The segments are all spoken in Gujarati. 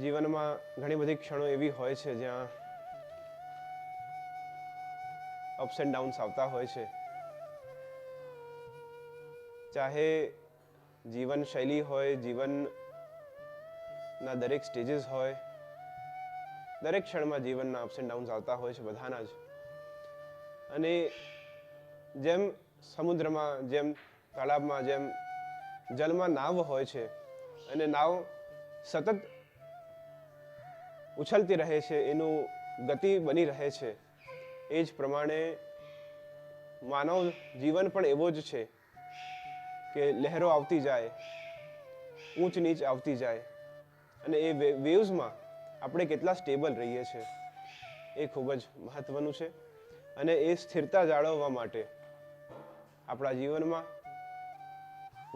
જીવનમાં ઘણી બધી ક્ષણો એવી હોય છે જ્યાં અપ્સ એન્ડ ડાઉન્સ આવતા હોય છે. ચાહે જીવન શૈલી હોય, જીવનના દરેક સ્ટેજીસ હોય, દરેક ક્ષણમાં જીવનના અપ્સ એન્ડ ડાઉન્સ આવતા હોય છે બધાના જ. અને જેમ સમુદ્રમાં, જેમ તળાવમાં, જેમ જલમાં નાવ હોય છે અને નાવ સતત ઉછળતી રહે છે, એનું ગતિ બની રહે છે, એ જ પ્રમાણે માનવ જીવન પણ એવો જ છે કે લહેરો આવતી જાય, ઊંચ નીચ આવતી જાય, અને એ વેવ્સમાં આપણે કેટલા સ્ટેબલ રહીએ છીએ એ ખૂબ જ મહત્વનું છે. અને એ સ્થિરતા જાળવવા માટે આપણા જીવનમાં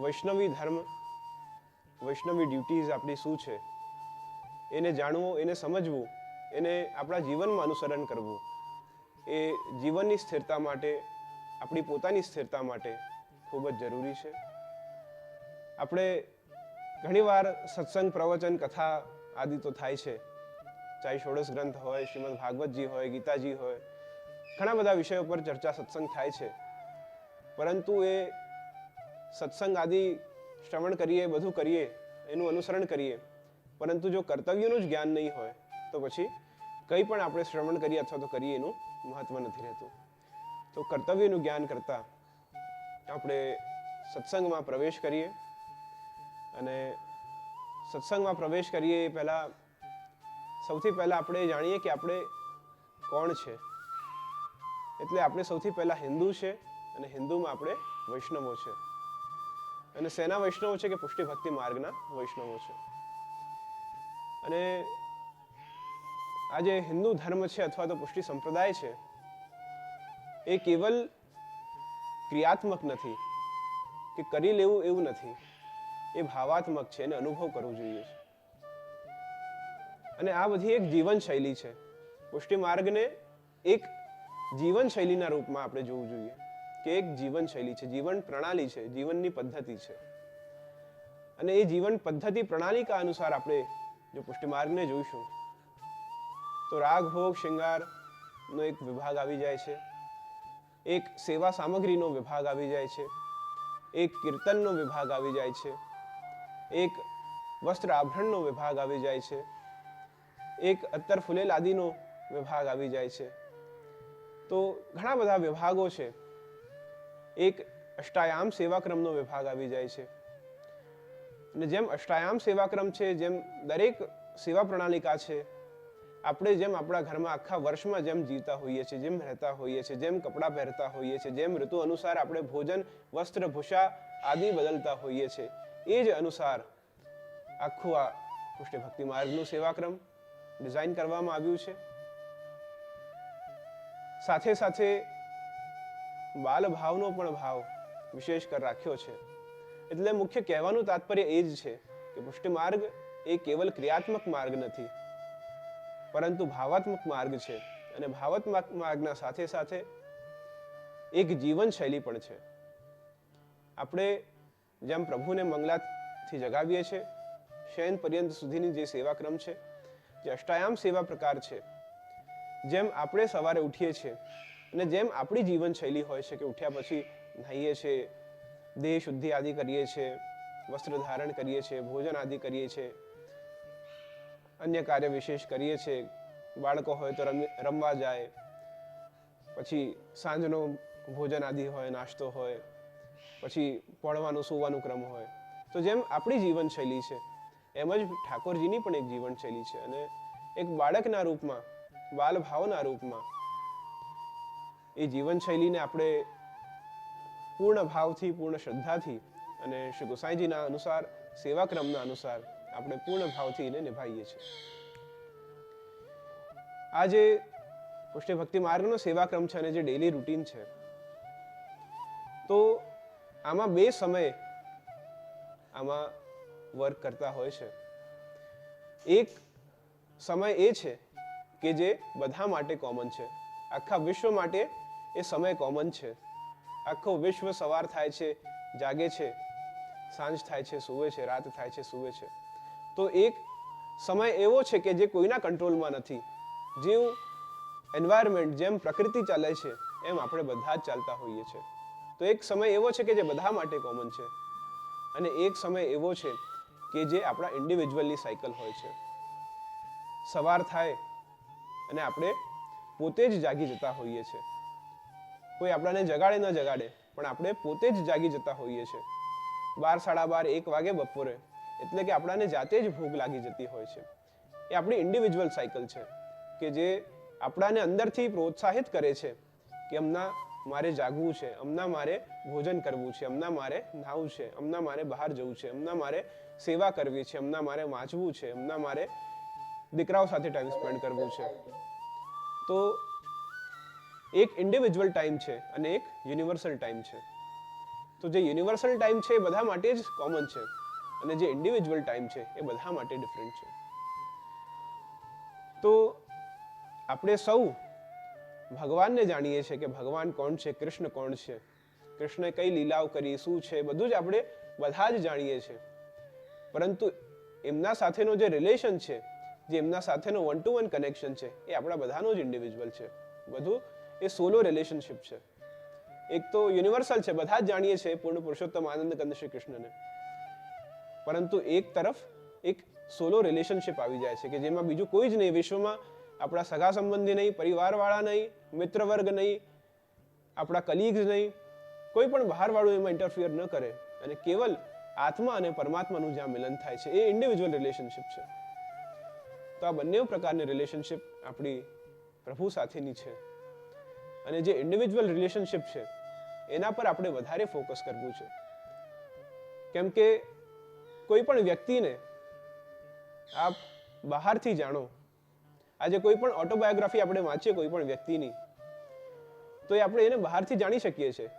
વૈષ્ણવી ધર્મ, વૈષ્ણવી ડ્યુટીઝ આપણી શું છે એને જાણવું, એને સમજવું, એને આપણા જીવનમાં અનુસરણ કરવું એ જીવનની સ્થિરતા માટે, આપણી પોતાની સ્થિરતા માટે ખૂબ જ જરૂરી છે. આપણે ઘણીવાર સત્સંગ, પ્રવચન, કથા આદિ તો થાય છે, ચાહે ષોડશ ગ્રંથ હોય, શ્રીમદ ભાગવતજી હોય, ગીતાજી હોય, ઘણા બધા વિષયો પર ચર્ચા, સત્સંગ થાય છે. પરંતુ એ સત્સંગ આદિ શ્રવણ કરીએ, બધું કરીએ, એનું અનુસરણ કરીએ, પરંતુ જો કર્તવ્યનું જ જ્ઞાન નહીં હોય તો પછી કંઈ પણ આપણે શ્રવણ કરીએ અથવા તો કરીએ એનું મહત્વ નથી રહેતું. તો કર્તવ્યનું જ્ઞાન કરતા આપણે સત્સંગમાં પ્રવેશ કરીએ. અને સત્સંગમાં પ્રવેશ કરીએ એ પહેલાં સૌથી પહેલાં આપણે જાણીએ કે આપણે કોણ છે. એટલે આપણે સૌથી પહેલાં હિન્દુ છે, અને હિન્દુમાં આપણે વૈષ્ણવો છે. અને શેના વૈષ્ણવો છે? કે પુષ્ટિ ભક્તિ માર્ગના વૈષ્ણવો છે. અને આ જે હિન્દુ ધર્મ છે અથવા તો પુષ્ટિ સંપ્રદાય છે એ કેવલ ક્રિયાત્મક નથી કે કરી લેવું એવું નથી, એ ભાવાત્મક છે, એને અનુભવ કરવો જોઈએ. અને આ બધી એક જીવન શૈલી છે. પુષ્ટિ માર્ગને એક જીવન શૈલીના રૂપમાં આપણે જોવું જોઈએ કે એક જીવન શૈલી છે, જીવન પ્રણાલી છે, જીવનની પદ્ધતિ છે. અને એ જીવન પદ્ધતિ પ્રણાલિકા અનુસાર આપણે જો પુષ્ટિ માર્ગને જોઈશું તો રાગ, ભોગ, શૃંગારનો એક વિભાગ આવી જાય છે, એક સેવા સામગ્રીનો વિભાગ આવી જાય છે, એક કીર્તનનો વિભાગ આવી જાય છે, એક વસ્ત્ર આભરણનો વિભાગ આવી જાય છે, એક અત્તર ફૂલેલ આદિનો વિભાગ આવી જાય છે. તો ઘણા બધા વિભાગો છે. એક અષ્ટાયામ સેવાક્રમનો વિભાગ આવી જાય છે. અને જેમ અષ્ટાયામ સેવાક્રમ છે, જેમ દરેક સેવા પ્રણાલિકા છે, આપણે જેમ આપણા ઘરમાં આખા વર્ષમાં જેમ જીવતા હોઈએ છીએ, જેમ રહેતા હોઈએ છીએ, જેમ કપડાં પહેરતા હોઈએ છીએ, જેમ ઋતુ અનુસાર આપણે ભોજન, વસ્ત્ર, ભૂષા આદિ બદલતા હોઈએ છીએ, એ જ અનુસાર આખું આ પુષ્ટિ ભક્તિ માર્ગનું સેવાક્રમ ડિઝાઇન કરવામાં આવ્યું છે. સાથે સાથે બાલ ભાવનો પણ ભાવ વિશેષ કર રાખ્યો છે. એટલે મુખ્ય કહેવાનું તાત્પર્ય એ જ છે કે પુષ્ટિ માર્ગ એ કેવલ ક્રિયાત્મક માર્ગ નથી, પરંતુ ભાવાત્મક માર્ગ છે. અને ભાવાત્મક માર્ગના સાથે સાથે એક જીવન શૈલી પણ છે. આપણે જેમ પ્રભુને મંગલાથી જગાવીએ છીએ, શયન પર્યંત સુધીની જે સેવાક્રમ છે, જે અષ્ટાયામ સેવા પ્રકાર છે, જેમ આપણે સવારે ઉઠીએ છીએ અને જેમ આપણી જીવન શૈલી હોય છે કે ઉઠ્યા પછી નાહીએ છીએ, દેહ શુદ્ધિ આદિ કરીએ છીએ, વસ્ત્ર ધારણ કરીએ છીએ, ભોજન આદિ કરીએ છીએ, અન્ય કાર્ય વિશેષ કરીએ છીએ, બાળકો હોય તો રમવા જાય, પછી સાંજનો ભોજન આદિ હોય, નાસ્તો હોય, પછી પડવાનું સૂવાનું ક્રમ હોય. તો જેમ આપણી જીવન શૈલી છે એમ જ ઠાકોરજીની પણ એક જીવન શૈલી છે. અને એક બાળકના રૂપમાં, બાલ ભાવના રૂપમાં એ જીવન શૈલીને આપણે પૂર્ણ ભાવથી, પૂર્ણ શ્રદ્ધાથી અને શ્રી ગોસાઈજીના અનુસાર, સેવાક્રમના અનુસાર આપણે પૂર્ણ ભાવથી એને નિભાવીએ છીએ. આ જે પુષ્ટિ ભક્તિ માર્ગનો સેવાક્રમ છે અને જે ડેલી રૂટીન છે, તો આમાં બે સમય આમાં વર્ક કરતા હોય છે. એક સમય એ છે કે જે બધા માટે કોમન છે, આખા વિશ્વ માટે એ સમય કોમન છે. આખો વિશ્વ સવાર થાય છે, જાગે છે, સાંજ થાય છે, સૂવે છે, રાત થાય છે, સૂવે છે. તો એક સમય એવો છે કે જે કોઈના કંટ્રોલમાં નથી. જેવું એન્વાયરમેન્ટ, જેમ પ્રકૃતિ ચાલે છે એમ આપણે બધા જ ચાલતા હોઈએ છીએ. તો એક સમય એવો છે કે જે બધા માટે કોમન છે, અને એક સમય એવો છે કે જે આપણા ઇન્ડિવિજ્યુઅલની સાયકલ હોય છે. સવાર થાય અને આપણે પોતે જ જાગી જતા હોઈએ છીએ. કોઈ આપણને જગાડે ન જગાડે, પણ આપણે પોતે જ જાગી જતા હોઈએ છીએ. 12, 12:30, 1 વાગે બપોરે, એટલે કે આપણને જાતે જ ભૂખ લાગી જતી હોય છે. એ આપણી ઇન્ડિવિજ્યુઅલ સાયકલ છે કે જે આપણાને અંદરથી પ્રોત્સાહિત કરે છે કે હમણાં મારે જાગવું છે, હમણાં મારે ભોજન કરવું છે, હમણાં મારે નહાવું છે, હમણાં મારે બહાર જવું છે, હમણાં મારે સેવા કરવી છે, હમણાં મારે વાંચવું છે, હમણાં મારે દીકરાઓ સાથે ટાઈમ સ્પેન્ડ કરવું છે. તો એક ઇન્ડિવિજ્યુઅલ ટાઈમ છે અને એક યુનિવર્સલ ટાઈમ છે. તો જે યુનિવર્સલ ટાઈમ છે એ બધા માટે જ કોમન છે, અને જે ઇન્ડિવિજ્યુઅલ ટાઈમ છે એ બધા માટે ડિફરન્ટ છે. તો આપણે સૌ ભગવાનને જાણીએ છીએ કે ભગવાન કોણ છે, કૃષ્ણ કોણ છે, કૃષ્ણે કઈ લીલાઓ કરી, શું છે, બધું જ આપણે બધા જ જાણીએ છીએ. પરંતુ એમના સાથેનો જે રિલેશન છે, જે એમના સાથેનો 1-to-1 કનેક્શન છે, એ આપણા બધાનો જ ઇન્ડિવિજ્યુઅલ છે. બધું એ સોલો રિલેશનશિપ છે. એક તો યુનિવર્સલ છે, બધા જ જાણીએ છીએ પૂર્ણ પુરુષોત્તમ આનંદ કંદ શ્રી કૃષ્ણને, પરંતુ એક તરફ એક સોલો રિલેશનશિપ આવી જાય છે કે જેમાં બીજું કોઈ જ નહીં, વિશ્વમાં આપણા સગા સંબંધી નહીં, પરિવારવાળા નહીં, મિત્ર વર્ગ નહીં, આપણા કલીગ્સ નહીં, કોઈ પણ બહારવાળું એમાં ઇન્ટરફિયર ન કરે, અને કેવલ આત્મા અને પરમાત્માનું જ્યાં મિલન થાય છે એ ઇન્ડિવિજ્યુઅલ રિલેશનશિપ છે. તો આ બંને પ્રકારની રિલેશનશિપ આપણી પ્રભુ સાથેની છે, અને જે ઇન્ડિવિજ્યુઅલ રિલેશનશિપ છે એના પર આપણે વધારે ફોકસ કરવું છે. કેમ કે કોઈ પણ વ્યક્તિને આપ બહારથી જાણો, આજે કોઈ પણ ઓટોબાયોગ્રાફી આપણે વાંચીએ કોઈ પણ વ્યક્તિની, તો એ આપણે એને બહારથી જાણી શકીએ છીએ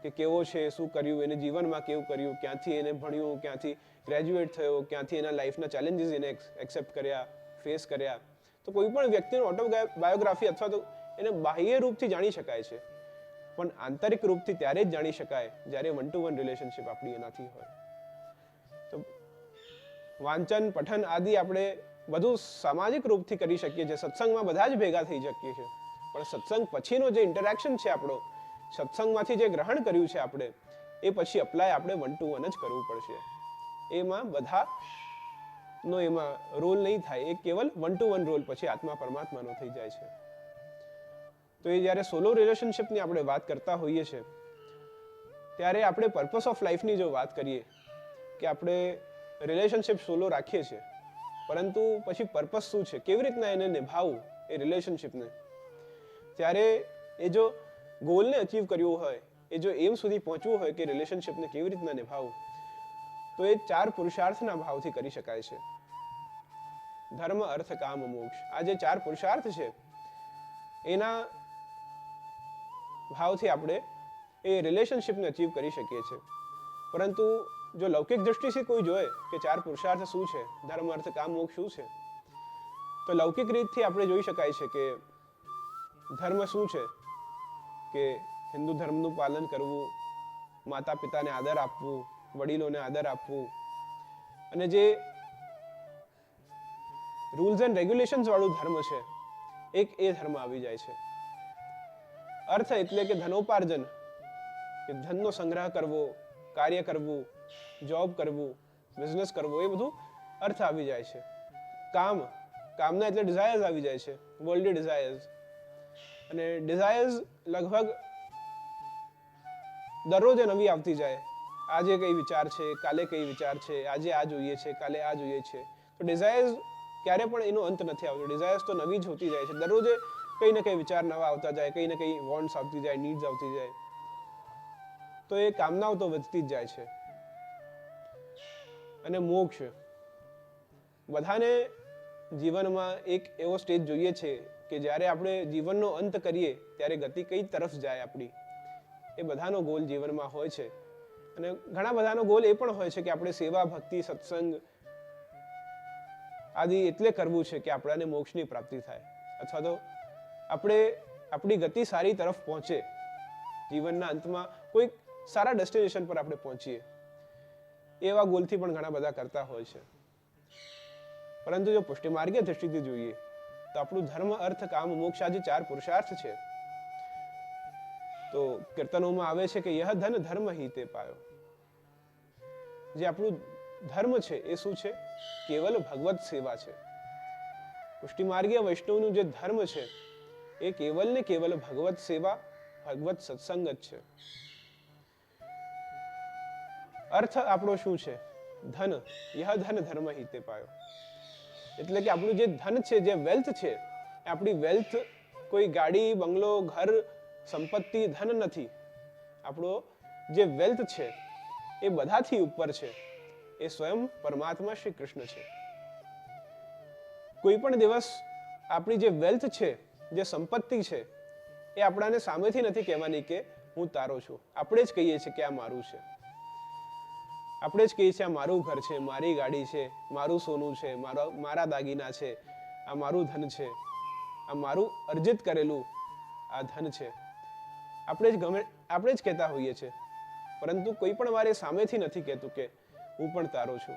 કે કેવો છે, શું કર્યું, એને જીવનમાં કેવું કર્યું, ક્યાંથી એને ભણ્યું, ક્યાંથી ગ્રેજ્યુએટ થયો, ક્યાંથી એના લાઈફના ચેલેન્જીસ એને એક્સેપ્ટ કર્યા, ફેસ કર્યા. તો કોઈ પણ વ્યક્તિનો ઓટોબાયોગ્રાફી અથવા તો એને બાહ્ય રૂપથી જાણી શકાય છે, પણ આંતરિક રૂપથી ત્યારે જ જાણી શકાય જ્યારે 1-to-1 રિલેશનશિપ આપણી એનાથી હોય. તો વાંચન, પઠન આદિ આપણે બધું સામાજિક રૂપથી કરી શકીએ છીએ, સત્સંગમાં બધા જ ભેગા થઈ શકીએ છીએ, પણ સત્સંગ પછીનો જે ઇન્ટરેક્શન છે આપણો, સત્સંગમાંથી જે ગ્રહણ કર્યું છે આપણે, એ પછી અપ્લાય આપણે 1-to-1 જ કરવું પડશે. એમાં બધાનો એમાં રોલ નહીં થાય, એ કેવલ 1-to-1 રોલ પછી આત્મા પરમાત્માનો થઈ જાય છે. તો એ જ્યારે સોલો રિલેશનશિપની આપણે વાત કરતા હોઈએ છીએ ત્યારે આપણે પર્પસ ઓફ લાઈફની જો વાત કરીએ કે આપણે રિલેશનશિપ સોલો રાખીએ છીએ, પરંતુ પછી પર્પસ શું છે, કેવી રીતના એને નિભાવવું એ રિલેશનશિપને, ત્યારે એ જો ગોલને અચીવ કર્યું હોય, એ જો એમ સુધી પહોંચવું હોય કે રિલેશનશિપને કેવી રીતના નિભાવવું, તો એ 4 પુરુષાર્થના ભાવથી કરી શકાય છે. ધર્મ, અર્થ, કામ, મોક્ષ. આ જે 4 પુરુષાર્થ છે એના ભાવથી આપણે એ રિલેશનશિપને અચીવ કરી શકીએ છીએ. પરંતુ જો લૌકિક દૃષ્ટિથી કોઈ જોવે કે 4 પુરુષાર્થ શું છે, ધર્મ, અર્થ, કામ, મોક્ષ શું છે, તો લૌકિક રીતથી આપણે જોઈ શકાય છે કે ધર્મ શું છે કે હિન્દુ ધર્મનું પાલન કરવું, માતા પિતાને આદર આપવું, વડીલોને આદર આપવું, અને જે રૂલ્સ એન્ડ રેગ્યુલેશન્સ વાળું ધર્મ છે એક એ ધર્મ આવી જાય છે. અર્થ એટલે કે ધનોપાર્જન, કે ધનનો સંગ્રહ કરવો, કાર્ય કરવું, જોબ કરવું, બિઝનેસ કરવો, એ બધું અર્થ આવી જાય છે. કામ, કામના એટલે ડિઝાયર્સ આવી જાય છે, વર્લ્ડલી ડિઝાયર્સ. અને ડિઝાયર્સ લગભગ દરરોજ નવી આવતી જાય. આજે કઈ વિચાર છે, કાલે કઈ વિચાર છે, આજે આ જોઈએ છે, કાલે આ જોઈએ છે. તો ડિઝાયર્સ ક્યારે પણ એનો અંત નથી આવતો. ડિઝાયર્સ તો નવી જ હોતી જાય છે. દરરોજ કઈ ને કઈ વિચાર નવા આવતા જાય, કઈ ને કઈ વોન્ટ્સ આવતી જાય, નીડ્સ આવતી જાય. તો એ કામનાઓ તો વધતી જ જાય છે. અને મોક્ષ, બધાને જીવનમાં એક એવો સ્ટેજ જોઈએ છે કે જ્યારે આપણે જીવનનો અંત કરીએ ત્યારે ગતિ કઈ તરફ જાય આપણી, એ બધાનો ગોલ જીવનમાં હોય છે. અને ઘણા બધાનો ગોલ એ પણ હોય છે કે આપણે સેવા, ભક્તિ, સત્સંગ આદિ એટલે કરવું છે કે આપણાને મોક્ષની પ્રાપ્તિ થાય, અથવા તો આપણે આપણી ગતિ સારી તરફ પહોંચે, જીવનના અંતમાં કોઈ સારા ડેસ્ટિનેશન પર આપણે પહોંચીએ. એવા ગોલથી પણ ઘણા બધા કરતા હોય છે. પરંતુ જો પુષ્ટિ માર્ગીય દ્રષ્ટિથી જોઈએ તો આપણું ધર્મ, અર્થ, કામ, મોક્ષ આ જે 4 પુરુષાર્થ છે, તો કીર્તનોમાં આવે છે કે યહ ધન ધર્મ હિ તે પાયો. જે આપણું ધર્મ છે એ શું છે? કેવલ ભગવત સેવા છે. પુષ્ટિ માર્ગીય વૈષ્ણવનું જે ધર્મ છે એ કેવલ ને કેવલ ભગવત સેવા, ભગવત સત્સંગ જ છે. અર્થ આપણો શું છે? ધન. યહ ધન ધર્મ હિ તે પાયો. એટલે કે આપણું જે ધન છે, જે વેલ્થ છે, આપણી વેલ્થ કોઈ ગાડી, બંગલો, ઘર, સંપત્તિ, ધન નથી. આપણો જે વેલ્થ છે એ બધાથી ઉપર છે. એ સ્વયં પરમાત્મા શ્રી કૃષ્ણ છે. કોઈ પણ દિવસ આપણી જે વેલ્થ છે, જે સંપત્તિ છે, એ આપણાને સામેથી નથી કહેવાની કે હું તારો છું. આપણે જ કહીએ છીએ કે આ મારું છે. આપણે જ કહીએ છીએ આ મારું ઘર છે, મારી ગાડી છે, મારું સોનું છે, મારા દાગીના છે, આ મારું ધન છે, આ મારું અર્જિત કરેલું આ ધન છે. આપણે જ કહેતા હોઈએ છીએ, પરંતુ કોઈ પણ વાર એ સામેથી નથી કહેતું કે હું પણ તારો છું.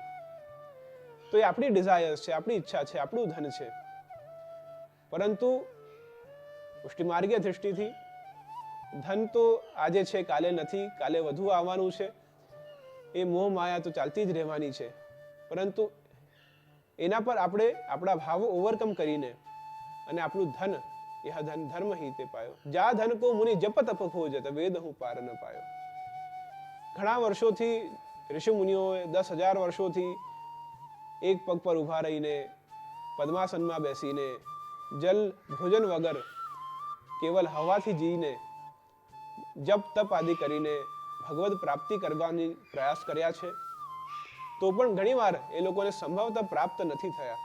તો એ આપણી ડિઝાયર્સ છે, આપણી ઈચ્છા છે, આપણું ધન છે. પરંતુ પુષ્ટિ માર્ગીય દૃષ્ટિથી ધન તો આજે છે, કાલે નથી, કાલે વધુ આવવાનું છે. એ મોહ માયા તો ચાલતી જ રહેવાની છે. પરંતુ એના પર આપણે આપણા ભાવો ઓવરકમ કરીને અને આપણું ધન, યહ ધન ધર્મ હિ તે પાયો. જા ધન કો મુનિ જપ તપ ખોજત, વેદ હું પાર ન પાયો. ઘણા વર્ષોથી ઋષિ મુનિઓએ 10,000 વર્ષોથી એક પગ પર ઊભા રહીને, પદ્માસનમાં બેસીને, જલ ભોજન વગર કેવલ હવાથી જીને, જપ તપ આદિ કરીને ભગવદ પ્રાપ્તિ કરવાની પ્રયાસ કર્યા છે. તો પણ ઘણીવાર એ લોકોને સંભવતઃ પ્રાપ્ત નથી થયા.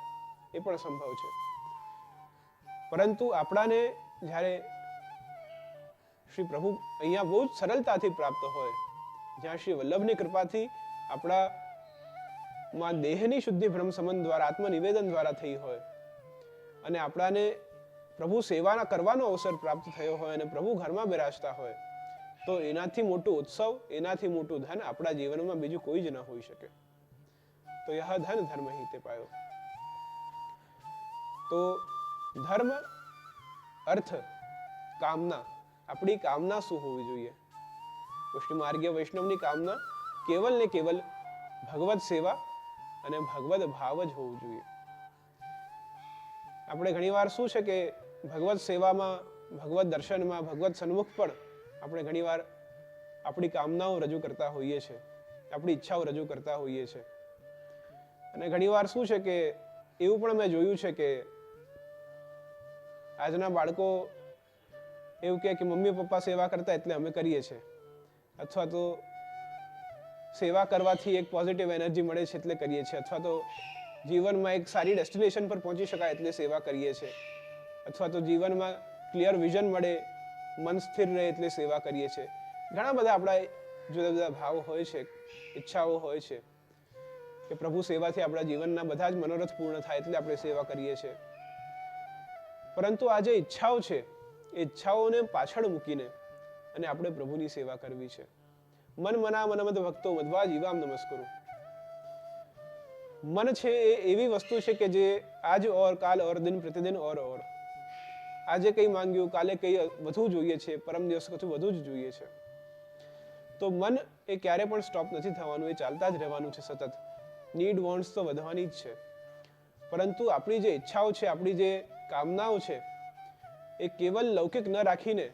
એ પણ સંભવ છે. પરંતુ આપણાને જ્યારે શ્રી પ્રભુ અહીંયા બહુ જ સરળતાથી પ્રાપ્ત હોય, જ્યાં શ્રી વલ્લભની કૃપાથી આપણામાં દેહની શુદ્ધિ બ્રહ્મ સંબંધ દ્વારા, આત્મનિવેદન દ્વારા થઈ હોય, અને આપણાને પ્રભુ સેવાના કરવાનો અવસર પ્રાપ્ત થયો હોય અને પ્રભુ ઘરમાં બિરાજતા હોય, તો એનાથી મોટું ઉત્સવ, એનાથી મોટું ધન આપણા જીવનમાં બીજું કોઈ જ ન હોઈ શકે. તો યહ ધન ધર્મ હિ તે પાયો. તો ધર્મ, અર્થ, કામના, આપણી કામના શું હોવી જોઈએ? પુષ્ટિ માર્ગીય વૈષ્ણવની કામના કેવલ ને કેવલ ભગવત સેવા અને ભગવદ ભાવ જ હોવું જોઈએ. આપણે ઘણીવાર શું છે કે ભગવત સેવામાં, ભગવત દર્શનમાં, ભગવત સન્મુખ પણ આપણે ઘણીવાર આપણી કામનાઓ રજૂ કરતા હોઈએ છીએ, આપણી ઈચ્છાઓ રજૂ કરતા હોઈએ છીએ. અને ઘણીવાર શું છે કે એવું પણ મેં જોયું છે કે આજના બાળકો એવું કહે કે મમ્મી પપ્પા સેવા કરતા એટલે અમે કરીએ છીએ, અથવા તો સેવા કરવાથી એક પોઝિટિવ એનર્જી મળે છે એટલે કરીએ છીએ, અથવા તો જીવનમાં એક સારી ડેસ્ટિનેશન પર પહોંચી શકાય એટલે સેવા કરીએ છીએ, અથવા તો જીવનમાં ક્લિયર વિઝન મળે, મન સ્થિર રહે એટલે સેવા કરીએ છીએ. ઘણા બધા આપણા જુદા જુદા ભાવ હોય છે, ઈચ્છાઓ હોય છે કે પ્રભુ સેવાથી આપણા જીવનના બધા જ મનોરથ પૂર્ણ થાય એટલે આપણે સેવા કરીએ છીએ. પરંતુ આ જે ઈચ્છાઓ છે, એ ઈચ્છાઓને પાછળ મૂકીને અને આપણે પ્રભુની સેવા કરવી છે. મન મના મનમદ ભક્તો મધ્વા જીવામ નમસ્કુરુ. મન છે એ એવી વસ્તુ છે કે જે આજ ઓર કાલ ઓર દિન પ્રતિદિન ઓર આજે કંઈ માંગ્યું, કાલે કંઈ વધુ જોઈએ છે, પરમ દિવસ કશું વધુ જ જોઈએ છે. તો મન એ ક્યારે પણ સ્ટોપ નથી થવાનું, એ ચાલતા જ રહેવાનું છે સતત. નીડ, વોન્ટ્સ તો વધવાની જ છે. પરંતુ આપણી જે ઈચ્છાઓ છે, આપણી જે કામનાઓ છે, એ કેવલ લૌકિક ન રાખીને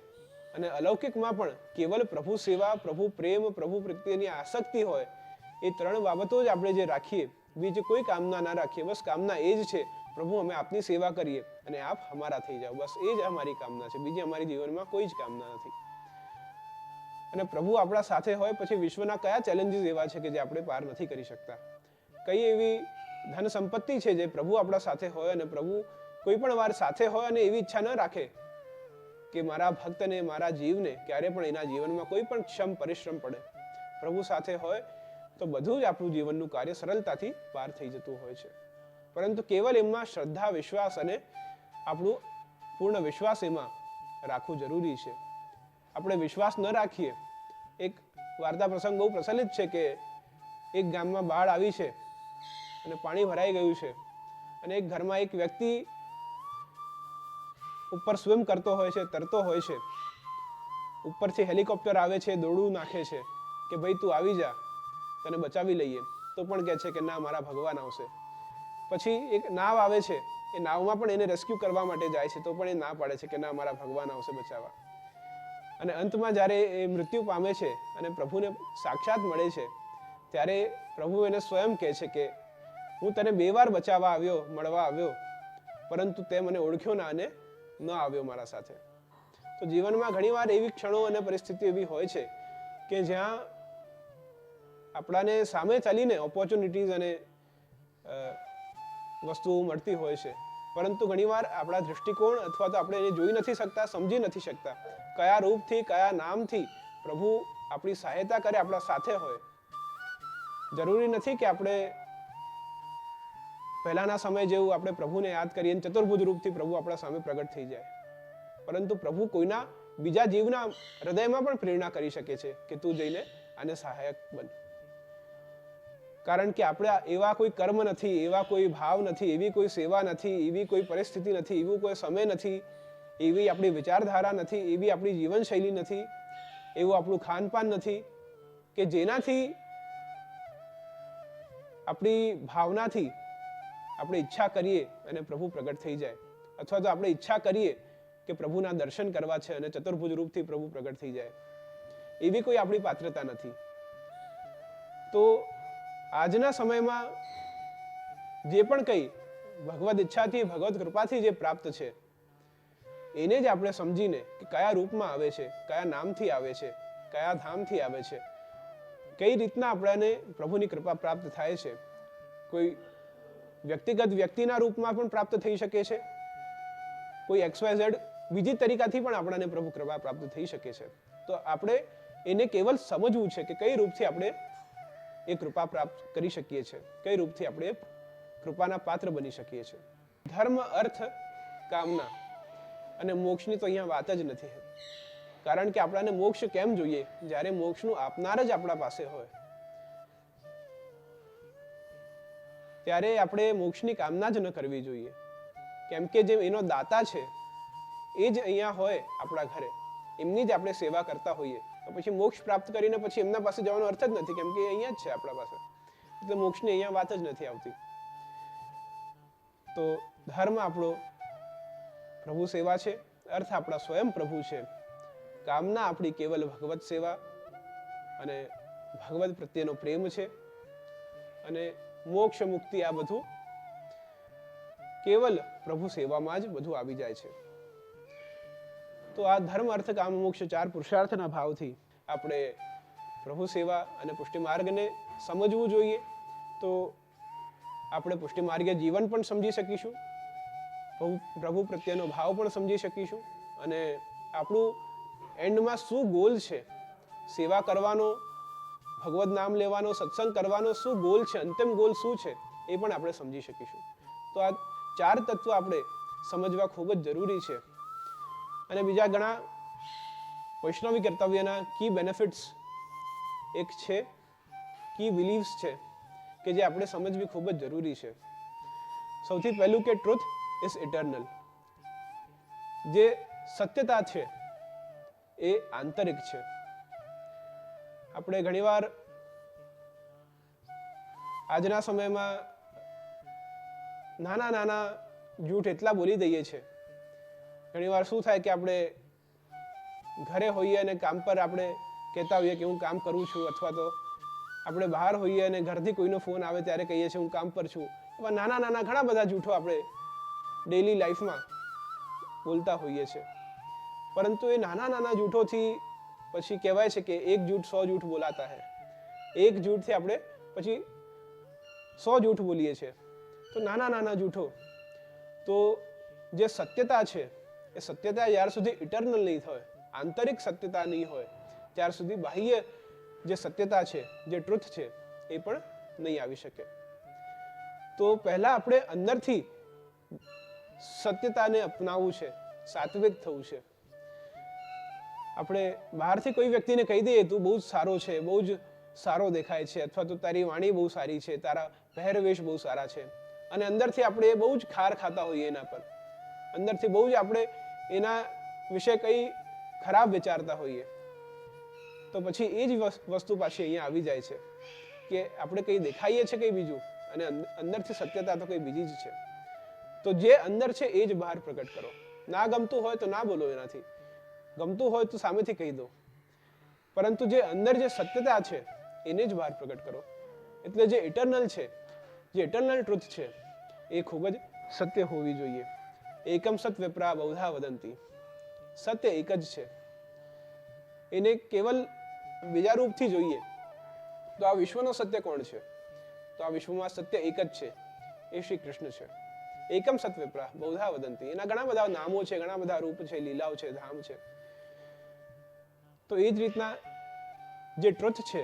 અને અલૌકિકમાં પણ કેવલ પ્રભુ સેવા, પ્રભુ પ્રેમ, પ્રભુ પ્રત્યેની આસક્તિ હોય, એ 3 બાબતો જ આપણે જે રાખીએ, બીજી કોઈ કામના ના રાખીએ. બસ કામના એ જ છે, પ્રભુ અમે આપની સેવા કરીએ અને આપ અમારા થઈ જાઓ. બસ એ જ અમારી કામના છે. બીજી અમારી જીવનમાં કોઈ જ કામના નથી. અને પ્રભુ આપણા સાથે હોય પછી વિશ્વના કયા ચેલેન્જીસ એવા છે કે જે આપણે પાર નથી કરી શકતા? કઈ એવી ધન સંપત્તિ છે જે પ્રભુ આપણા સાથે હોય અને પ્રભુ કોઈ પણ વાર સાથે હોય અને એવી ઈચ્છા ન રાખે કે મારા ભક્તને, મારા જીવને ક્યારે પણ એના જીવનમાં કોઈ પણ ક્ષમ પરિશ્રમ પડે. પ્રભુ સાથે હોય તો બધું જ આપણું જીવનનું કાર્ય સરળતાથી પાર થઈ જતું હોય છે. પરંતુ કેવલ એમાં શ્રદ્ધા, વિશ્વાસ અને આપણું પૂર્ણ વિશ્વાસ એમાં રાખવું જરૂરી છે. આપણે વિશ્વાસ ન રાખીએ. એક વાર્તા પ્રસંગ બહુ પ્રચલિત છે કે એક ગામમાં બાઢ આવી છે અને પાણી ભરાઈ ગયું છે અને એક ઘરમાં એક વ્યક્તિ ઉપર સ્વિમ કરતો હોય છે, તરતો હોય છે, ઉપરથી હેલિકોપ્ટર આવે છે, દોરડું નાખે છે કે ભાઈ તું આવી જા, તને બચાવી લઈએ, તો પણ કહે છે કે ના, મારા ભગવાન આવશે. પછી એક નાવ આવે છે, એ નાવમાં પણ એને રેસ્ક્યુ કરવા માટે જાય છે, તો પણ એ ના પાડે છે કે ના, મારા ભગવાન આવશે બચાવવા. અને અંતમાં જ્યારે એ મૃત્યુ પામે છે અને પ્રભુને સાક્ષાત મળે છે, ત્યારે પ્રભુ એને સ્વયં કહે છે કે હું તને 2 વાર બચાવવા આવ્યો, મળવા આવ્યો, પરંતુ તે મને ઓળખ્યો ના અને ન આવ્યો મારા સાથે. તો જીવનમાં ઘણીવાર એવી ક્ષણો અને પરિસ્થિતિ એવી હોય છે કે જ્યાં આપણાને સામે ચાલીને ઓપોર્ચ્યુનિટીઝ અને વસ્તુઓ મળતી હોય છે, પરંતુ ઘણીવાર આપણા દૃષ્ટિકોણ અથવા તો આપણે એને જોઈ નથી શકતા, સમજી નથી શકતા કયા રૂપથી, કયા નામથી પ્રભુ આપણી સહાયતા કરે, આપણા સાથે હોય. જરૂરી નથી કે આપણે પહેલાના સમય જેવું આપણે પ્રભુને યાદ કરીએ, ચતુર્ભુજ રૂપથી પ્રભુ આપણા સામે પ્રગટ થઈ જાય, પરંતુ પ્રભુ કોઈના બીજા જીવના હૃદયમાં પણ પ્રેરણા કરી શકે છે કે તું જઈને આને સહાયક બન. કારણ કે આપણે એવા કોઈ કર્મ નથી, એવા કોઈ ભાવ નથી, એવી કોઈ સેવા નથી, એવી કોઈ પરિસ્થિતિ નથી, એવું કોઈ સમય નથી, એવી આપણી વિચારધારા નથી, એવી આપણી જીવનશૈલી નથી, એવું આપણું ખાનપાન નથી કે જેનાથી આપણી ભાવનાથી આપણે ઈચ્છા કરીએ અને પ્રભુ પ્રગટ થઈ જાય, અથવા તો આપણે ઈચ્છા કરીએ કે પ્રભુના દર્શન કરવા છે અને ચતુર્ભુજ રૂપથી પ્રભુ પ્રગટ થઈ જાય, એવી કોઈ આપણી પાત્રતા નથી. તો આજના સમયમાં જે પણ કંઈ ભગવદ ઈચ્છાથી, ભગવદ કૃપાથી જે પ્રાપ્ત છે, એને જ આપણે સમજીને કે કયા રૂપમાં આવે છે, કયા નામથી આવે છે, કયા ધામથી આવે છે, કઈ રીતના આપણને પ્રભુની કૃપા પ્રાપ્ત થાય છે. કોઈ વ્યક્તિગત વ્યક્તિના રૂપમાં પણ પ્રાપ્ત થઈ શકે છે, કોઈ XYZ બીજી તરીકાથી પણ આપણને પ્રભુ કૃપા પ્રાપ્ત થઈ શકે છે. તો આપણે એને કેવલ સમજવું છે કે કઈ રૂપથી આપણે એ કૃપા પ્રાપ્ત કરી શકીએ છીએ, કઈ રૂપથી આપણે કૃપાના પાત્ર બની શકીએ છીએ. ધર્મ, અર્થ, કામના અને મોક્ષની તો અહીંયા વાત જ નથી. કારણ કે આપણને મોક્ષ કેમ જોઈએ? જ્યારે મોક્ષનું આપનાર જ આપણા પાસે હોય, ત્યારે આપણે મોક્ષની કામના જ ન કરવી જોઈએ. કેમ કે જે એનો દાતા છે એ જ અહીંયા હોય આપણા ઘરે, એમની જ આપણે સેવા કરતા હોઈએ, તો પછી મોક્ષ પ્રાપ્ત કરીને પછી એમના પાસે જવાનો અર્થ જ નથી, કેમ કે અહીંયા જ છે આપણા પાસે. એટલે મોક્ષની અહીંયા વાત જ નથી આવતી. તો ધર્મ આપણો પ્રભુ સેવા છે, અર્થ આપણા સ્વયં પ્રભુ છે, કામના આપણી કેવલ ભગવત સેવા અને ભગવત પ્રત્યેનો પ્રેમ છે, અને મોક્ષ મુક્તિ આ બધું કેવલ પ્રભુ સેવામાં જ બધું આવી જાય છે. તો આ ધર્મ, અર્થ, કામ, મોક્ષ 4 પુરુષાર્થના ભાવથી આપણે પ્રભુ સેવા અને પુષ્ટિ માર્ગને સમજવું જોઈએ. તો આપણે પુષ્ટિ માર્ગીય જીવન પણ સમજી શકીશું, પ્રભુ પ્રત્યેનો ભાવ પણ સમજી શકીશું, અને આપણું એન્ડમાં શું ગોલ છે, સેવા કરવાનો, ભગવદ નામ લેવાનો, સત્સંગ કરવાનો શું ગોલ છે, અંતિમ ગોલ શું છે, એ પણ આપણે સમજી શકીશું. તો આ 4 તત્વો આપણે સમજવા ખૂબ જ જરૂરી છે. અને બીજા ઘણા વૈષ્ણવી કર્તવ્યના કી બેનિફિટ્સ એક છે, કી બિલીવ્સ છે કે જે આપણે સમજવી ખૂબ જ જરૂરી છે. સૌથી પહેલું કે ટ્રુથ ઇઝ ઇટર્નલ. જે સત્યતા છે એ આંતરિક છે. આપણે ઘણીવાર આજના સમયમાં નાના નાના જૂઠ એટલા બોલી દઈએ છીએ. ઘણીવાર શું થાય કે આપણે ઘરે હોઈએ અને કામ પર આપણે કહેતા હોઈએ કે હું કામ કરું છું, અથવા તો આપણે બહાર હોઈએ અને ઘરથી કોઈનો ફોન આવે ત્યારે કહીએ છીએ હું કામ પર છું. એવા નાના નાના ઘણા બધા જૂઠો આપણે ડેઈલી લાઈફમાં બોલતા હોઈએ છીએ. પરંતુ એ નાના નાના જૂઠોથી પછી કહેવાય છે કે એક જૂઠ 100 જૂઠ બોલાતા હૈ. એક જૂઠથી આપણે પછી 100 જૂઠ બોલીએ છીએ. તો નાના નાના જૂઠો. તો જે સત્યતા છે એ સત્યતા જ્યાર સુધી ઇટર્નલ નહીં થાય, આંતરિક સત્યતા નહીં હોય, ત્યાર સુધી બાહ્ય જે સત્યતા છે, જે ટ્રુથ છે, એ પણ નહીં આવી શકે. તો પહેલા આપણે અંદરથી સત્યતાને અપનાવવું છે, સાત્વિક થવું છે. આપણે બહારથી કોઈ વ્યક્તિને કહી દઈએ તું બહુ જ સારો છે, બહુ જ સારો દેખાય છે, અથવા તો તારી વાણી બહુ સારી છે, તારા પહેરવેશ બહુ સારા છે, અને અંદરથી આપણે બહુ જ ખાર ખાતા હોઈએ એના પર, અંદરથી બહુ જ આપણે એના વિશે કંઈ ખરાબ વિચારતા હોઈએ, તો પછી એ જ વસ્તુ પાછી અહીંયા આવી જાય છે કે આપણે કંઈ દેખાઈએ છીએ કંઈ બીજું અને અંદરથી સત્યતા તો કંઈ બીજી જ છે. તો જે અંદર છે એ જ બહાર પ્રગટ કરો. ના ગમતું હોય તો ના બોલો, એનાથી ગમતું હોય તો સામેથી કહી દો, પરંતુ જે અંદર જે સત્યતા છે એને જ બહાર પ્રગટ કરો. એટલે જે ઇટરનલ છે, જે ઇટરનલ ટ્રુથ છે એ ખૂબ જ સત્ય હોવી જોઈએ. એકમ સત વિપ્રા બહુધા વદંતી. સત્ય એક જ છે, એને કેવલ બીજા રૂપથી જોઈએ તો આ વિશ્વનો સત્ય કોણ છે? તો આ વિશ્વમાં સત્ય એક જ છે, એ શ્રી કૃષ્ણ છે. એકમ સત વિપ્રા બહુધા વદંતી. એના ઘણા બધા નામો છે, ઘણા બધા રૂપ છે, લીલાઓ છે, ધામ છે. તો એ જ રીતના જે ટ્રુથ છે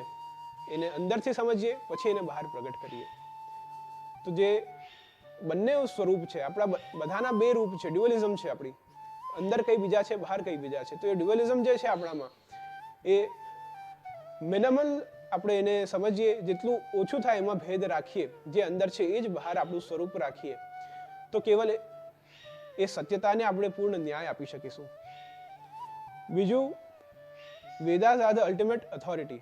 એને અંદરથી સમજીએ, પછી એને બહાર પ્રગટ કરીએ. તો જે બંને સ્વરૂપ છે આપણા બધાના, બે રૂપ છે, ડ્યુઅલિઝમ છે આપણી અંદર કઈ બીજા છે, બહાર કઈ બીજા છે. તો એ ડ્યુઅલિઝમ જે છે આપણામાં એ મિનિમલ આપણે એને સમજીએ, જેટલું ઓછું થાય એમાં ભેદ રાખીએ, જે અંદર છે એ જ બહાર આપણું સ્વરૂપ રાખીએ, તો કેવલ એ સત્યતાને આપણે પૂર્ણ ન્યાય આપી શકીશું. બીજું, વેદાસ આર ધ અલ્ટિમેટ ઓથોરિટી.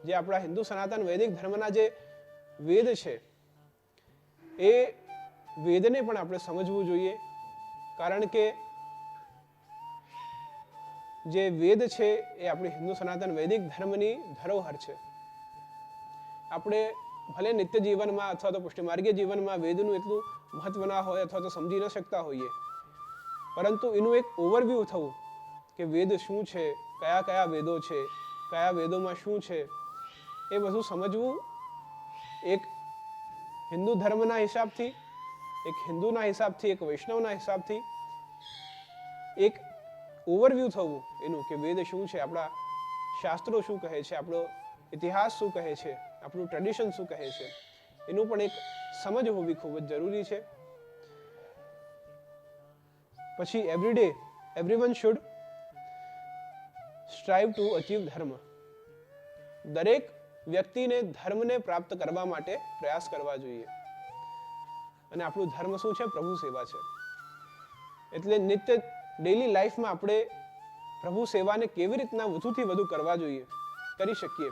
જે આપણા હિન્દુ સનાતન વૈદિક ધર્મના જે વેદ છે એ વેદને પણ આપણે સમજવું જોઈએ, કારણ કે જે વેદ છે એ આપણી હિન્દુ સનાતન વૈદિક ધર્મની ધરોહર છે. આપણે ભલે નિત્ય જીવનમાં અથવા તો પુષ્ટિમાર્ગીય જીવનમાં વેદનું એટલું મહત્વ ના હોય અથવા તો સમજી ન શકતા હોઈએ, પરંતુ એનું એક ઓવરવ્યૂ થવું કે વેદ શું છે, કયા કયા વેદો છે, કયા વેદોમાં શું છે, એ બધું સમજવું એક હિન્દુ ધર્મના હિસાબથી, એક હિન્દુના હિસાબથી, એક વૈષ્ણવના હિસાબથી એક ઓવરવ્યૂ થવું એનું કે વેદ શું છે, આપણા શાસ્ત્રો શું કહે છે, આપણો ઇતિહાસ શું કહે છે, આપણું ટ્રેડિશન શું કહે છે, એનું પણ એક સમજ હોવી ખૂબ જ જરૂરી છે. પછી everyday everyone should strive to achieve dharma. દરેક વ્યક્તિને ધર્મને પ્રાપ્ત કરવા માટે પ્રયાસ કરવા જોઈએ. અને આપણું ધર્મ શું છે? પ્રભુ સેવા છે. એટલે નિત્ય ડેઈલી લાઈફમાં આપણે પ્રભુ સેવાને કેવી રીતના વધુથી વધુ કરવા જોઈએ, કરી શકીએ,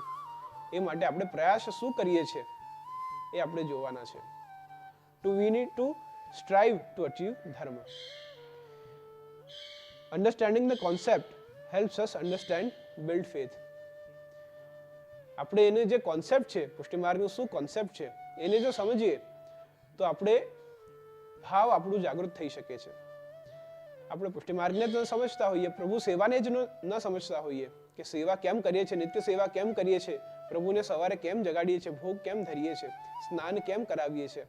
એ માટે આપણે પ્રયાસ શું કરીએ છીએ એ આપણે જોવાના છે. We need to strive to achieve dharma. Understanding the concept helps us understand build faith. આપણે એને જે કોન્સેપ્ટ છે, પુષ્ટિમાર્ગનું શું કોન્સેપ્ટ છે, એને જો સમજીએ તો આપણે ભાવ આપણું જાગૃત થઈ શકે છે. આપણે પુષ્ટિમાર્ગને જ ન સમજતા હોઈએ, પ્રભુ સેવાને જ ન સમજતા હોઈએ કે સેવા કેમ કરીએ છીએ, નિત્ય સેવા કેમ કરીએ છીએ, પ્રભુને સવારે કેમ જગાડીએ છીએ, ભોગ કેમ ધરીએ છીએ, સ્નાન કેમ કરાવીએ છીએ,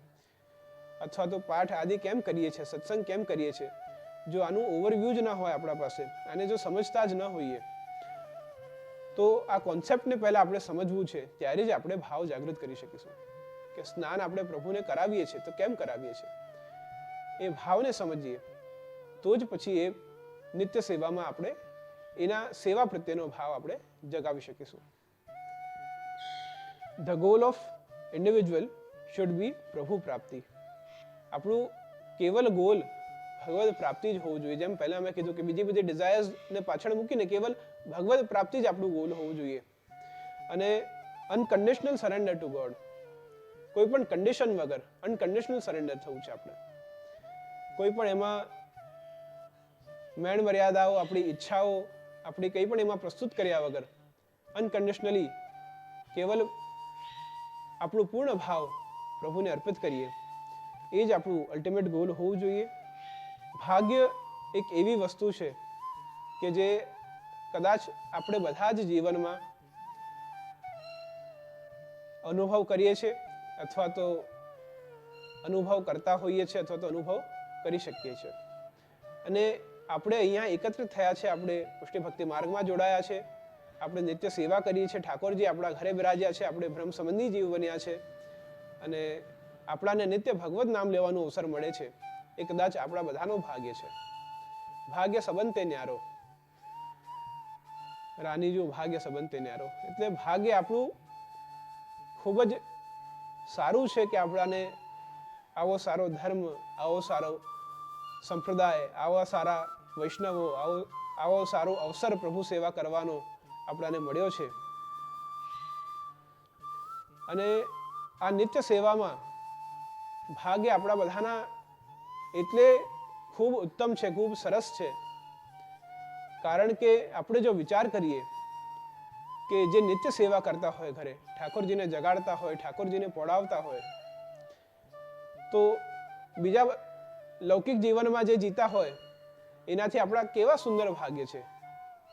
અથવા તો પાઠ આદિ કેમ કરીએ છીએ, સત્સંગ કેમ કરીએ છીએ. જો આનું ઓવરવ્યૂ જ ના હોય આપણા પાસે, આને જો સમજતા જ ન હોઈએ, તો આ કોન્સેપ્ટને પહેલા આપણે સમજવું છે, ત્યારે જ આપણે ભાવ જાગૃત કરી શકીશું કે સ્નાન આપણે પ્રભુને કરાવીએ છીએ તો કેમ કરાવીએ છીએ. એ ભાવને સમજીએ તો જ પછી એ નિત્ય સેવામાં આપણે એના સેવા પ્રત્યેનો ભાવ આપણે જગાવી શકીશું. The goal of individual should be પ્રભુ પ્રાપ્તિ. આપણું કેવલ ગોલ ભગવદ પ્રાપ્તિ જ હોવું જોઈએ. જેમ પહેલા મેં કીધું કે બીજી બધી ડિઝાયર્સને પાછળ મૂકીને કેવલ ભગવદ પ્રાપ્તિ જ આપણું ગોલ હોવું જોઈએ. અને અનકન્ડિશનલ સરેન્ડર ટુ ગોડ. કોઈ પણ કન્ડિશન વગર અનકન્ડિશનલ સરેન્ડર થવું છે આપણે. કોઈ પણ એમાં મેણ મર્યાદાઓ, આપણી ઈચ્છાઓ, આપણી કંઈ પણ એમાં પ્રસ્તુત કર્યા વગર અનકન્ડિશનલી કેવલ આપણું પૂર્ણ ભાવ પ્રભુને અર્પિત કરીએ, એ જ આપણું અલ્ટિમેટ ગોલ હોવું જોઈએ. ભાગ્ય એક એવી વસ્તુ છે કે જે કદાચ આપણે બધા જ જીવનમાં અનુભવ કરીએ છીએ, અથવા તો અનુભવ કરતા હોઈએ છીએ, અથવા તો અનુભવ કરી શકીએ છીએ. અને આપણે અહીંયા એકત્રિત થયા છે, આપણે પુષ્ટિ ભક્તિ માર્ગમાં જોડાયા છે, આપણે નિત્ય સેવા કરીએ છીએ, ઠાકોરજી આપણા ઘરે બિરાજ્યા છે, આપણે બ્રહ્મ સંબંધી જીવ બન્યા છે, અને આપણાને નિત્ય ભગવત નામ લેવાનો અવસર મળે છે. એ કદાચ આપણા બધાનું ભાગ્ય છે. ભાગ્ય સંબંધે ન્યારો, રાનીજુ ભાગ્ય સંબંધે ન્યારો. એટલે ભાગ્ય આપણું ખૂબ જ સારું છે કે આપણાને આવો સારો ધર્મ, આવો સારો સંપ્રદાય, આવા સારા વૈષ્ણવો, આવો સારો અવસર પ્રભુ સેવા કરવાનો આપણાને મળ્યો છે. અને આ નિત્ય સેવામાં ભાગ્ય આપણા બધાના એટલે ખૂબ ઉત્તમ છે, ખૂબ સરસ છે. કારણ કે આપણે જો વિચાર કરીએ કે જે નિત્ય સેવા કરતા હોય ઘરે, ઠાકોરજીને જગાડતા હોય, ઠાકોરજીને પહોંચાડતા હોય, તો બીજા લૌકિક જીવનમાં જે જીતા હોય એનાથી આપણા કેવા સુંદર ભાગ્ય છે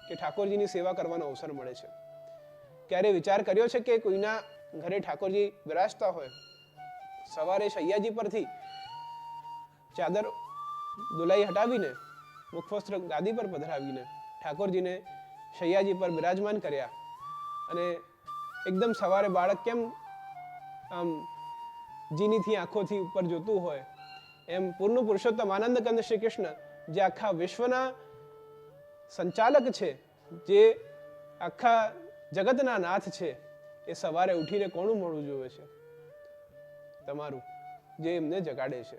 કે ઠાકોરજીની સેવા કરવાનો અવસર મળે છે. ક્યારે વિચાર કર્યો છે કે કોઈના ઘરે ઠાકોરજી બિરાજતા હોય, સવારે શૈયાજી પરથી ચાદર દુલાઈ હટાવીને મુખવસ્ત્ર ગાદી પર પધરાવીને ઠાકોરજીને શૈયાજી પર બિરાજમાન કર્યા, અને એકદમ સવારે બાળક કેમ આમ જીનીથી આંખોથી ઉપર જોતું હોય એમ પૂર્ણ પુરુષોત્તમ આનંદ કંદ શ્રી કૃષ્ણ, જે આખા વિશ્વના સંચાલક છે, જે આખા જગતના નાથ છે, એ સવારે ઉઠીને કોનું મોઢું જોવે છે? તમારું, જે એમને જગાડે છે.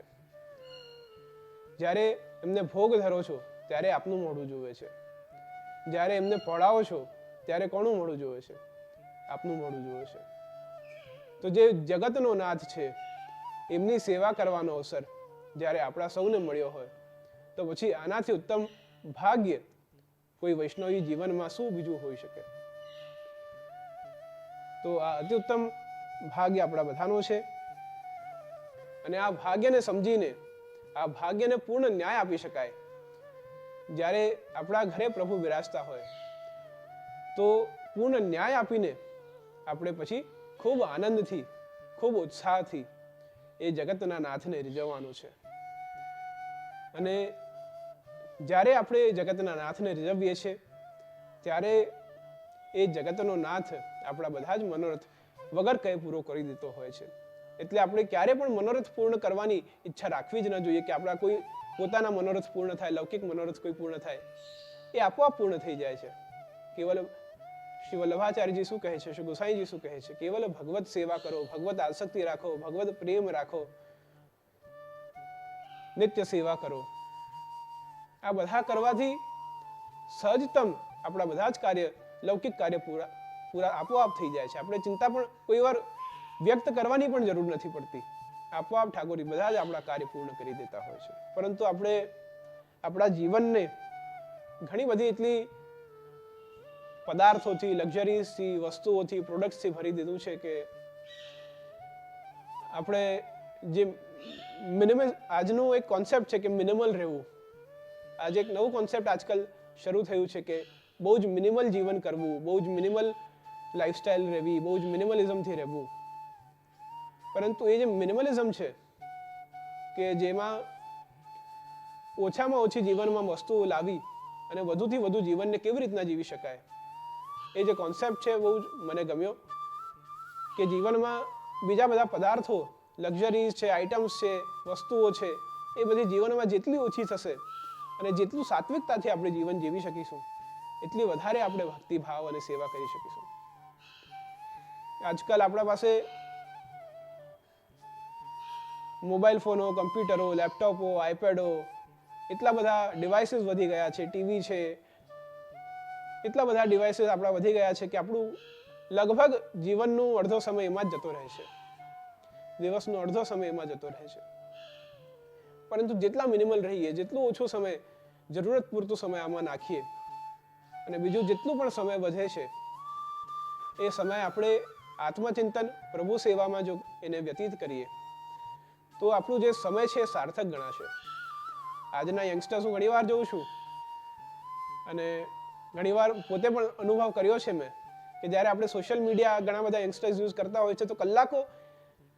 જ્યારે એમને ભોગ ધરો છો ત્યારે આપનું મોઢું જોવે છે. જ્યારે એમને પડાવો છો ત્યારે કોનું મોઢું જોવે છે? આપનું મોઢું જોવે છે. તો જે જગતનો નાથ છે એમની સેવા કરવાનો અવસર જ્યારે આપણા સૌને મળ્યો હોય, તો પછી આનાથી ઉત્તમ ભાગ્ય કોઈ વૈષ્ણવી જીવનમાં શું બીજું હોઈ શકે? તો આ અતિ ઉત્તમ ભાગ્ય આપણા બધાનો છે. અને આ ભાગ્યને સમજીને, આ ભાગ્યને પૂર્ણ ન્યાય આપી શકાય. જ્યારે આપણા ઘરે પ્રભુ બિરાજતા હોય તો પૂર્ણ ન્યાય આપીને આપણે પછી ખૂબ આનંદથી, ખૂબ ઉત્સાહથી એ જગતના નાથને રીઝવવાનું છે. અને જ્યારે આપણે જગતના નાથને રીઝવીએ છીએ ત્યારે એ જગતનો નાથ આપણા બધા જ મનોરથ વગર કહે પૂરો કરી દેતો હોય છે. એટલે આપણે ક્યારે પણ મનોરથ પૂર્ણ કરવાની ઈચ્છા રાખવી જ ન જોઈએ કે આપણા કોઈ પોતાના મનોરથ પૂર્ણ થાય, લૌકિક મનોરથ કોઈ પૂર્ણ થાય, એ આપોઆપ પૂર્ણ થઈ જાય છે. કેવલ શ્રી વલ્લભાચાર્યજી શું કહે છે, શ્રી ગોસાઈજી શું કહે છે? કેવલ ભગવત સેવા કરો, ભગવત આસક્તિ રાખો, ભગવત પ્રેમ રાખો, નિત્ય સેવા કરો. આ બધા કરવાથી સહજતમ આપણા બધા જ કાર્ય, લૌકિક કાર્ય પૂરા આપોઆપ થઈ જાય છે. આપણે ચિંતા પણ કોઈ વાર વ્યક્ત કરવાની પણ જરૂર નથી પડતી. આપોઆપ ઠાકોરજી બધા જ આપણા કાર્ય પૂર્ણ કરી દેતા હોય છે. પરંતુ આપણે આપણા જીવનને ઘણી બધી એટલી પદાર્થોથી, લક્ઝરીઝથી, વસ્તુઓથી, પ્રોડક્ટ્સથી ભરી દીધું છે કે આપણે જે મિનિમલ, આજનું એક કોન્સેપ્ટ છે કે મિનિમલ રહેવું. આજે એક નવું કોન્સેપ્ટ આજકાલ શરૂ થયું છે કે બહુ જ મિનિમલ જીવન કરવું, બહુ જ મિનિમલ લાઈફસ્ટાઈલ રહેવી, બહુ જ મિનિમલિઝમથી રહેવું. પરંતુ એ જે મિનિમલિઝમ છે કે જેમાં ઓછામાં ઓછી જીવનમાં વસ્તુઓ લાવી અને વધુથી વધુ જીવનને કેવી રીતના જીવી શકાય, એ જે કોન્સેપ્ટ છે બહુ જ મને ગમ્યો. કે જીવનમાં બીજા બધા પદાર્થો, લક્ઝરીઝ છે, આઇટમ્સ છે, વસ્તુઓ છે, એ બધી જીવનમાં જેટલી ઓછી થશે અને જેટલું સાત્વિકતાથી આપણે જીવન જીવી શકીશું એટલી વધારે આપણે ભક્તિભાવ અને સેવા કરી શકીશું. આજકાલ આપણા પાસે મોબાઈલ ફોનો, કમ્પ્યુટરો, લેપટોપો, આઈપેડો, એટલા બધા ડિવાઇસીસ વધી ગયા છે, ટીવી છે, એટલા બધા ડિવાઇસીસ આપણા વધી ગયા છે કે આપણું લગભગ જીવનનું અડધો સમય એમાં જ જતો રહે છે, દિવસનો અડધો સમય એમાં જતો રહે છે. પરંતુ જેટલા મિનિમલ રહીએ, જેટલું ઓછો સમય, જરૂરત પૂરતો સમય આમાં નાખીએ અને બીજું જેટલું પણ સમય વધે છે એ સમય આપણે આત્મચિંતન, પ્રભુ સેવામાં જો એને વ્યતીત કરીએ તો આપણું જે સમય છે એ સાર્થક ગણાશે. આજના યંગસ્ટર્સ હું ઘણીવાર જોઉં છું અને ઘણીવાર પોતે પણ અનુભવ કર્યો છે મેં કે જ્યારે આપણે સોશિયલ મીડિયા ઘણા બધા યંગસ્ટર્સ યુઝ કરતા હોય છે તો કલાકો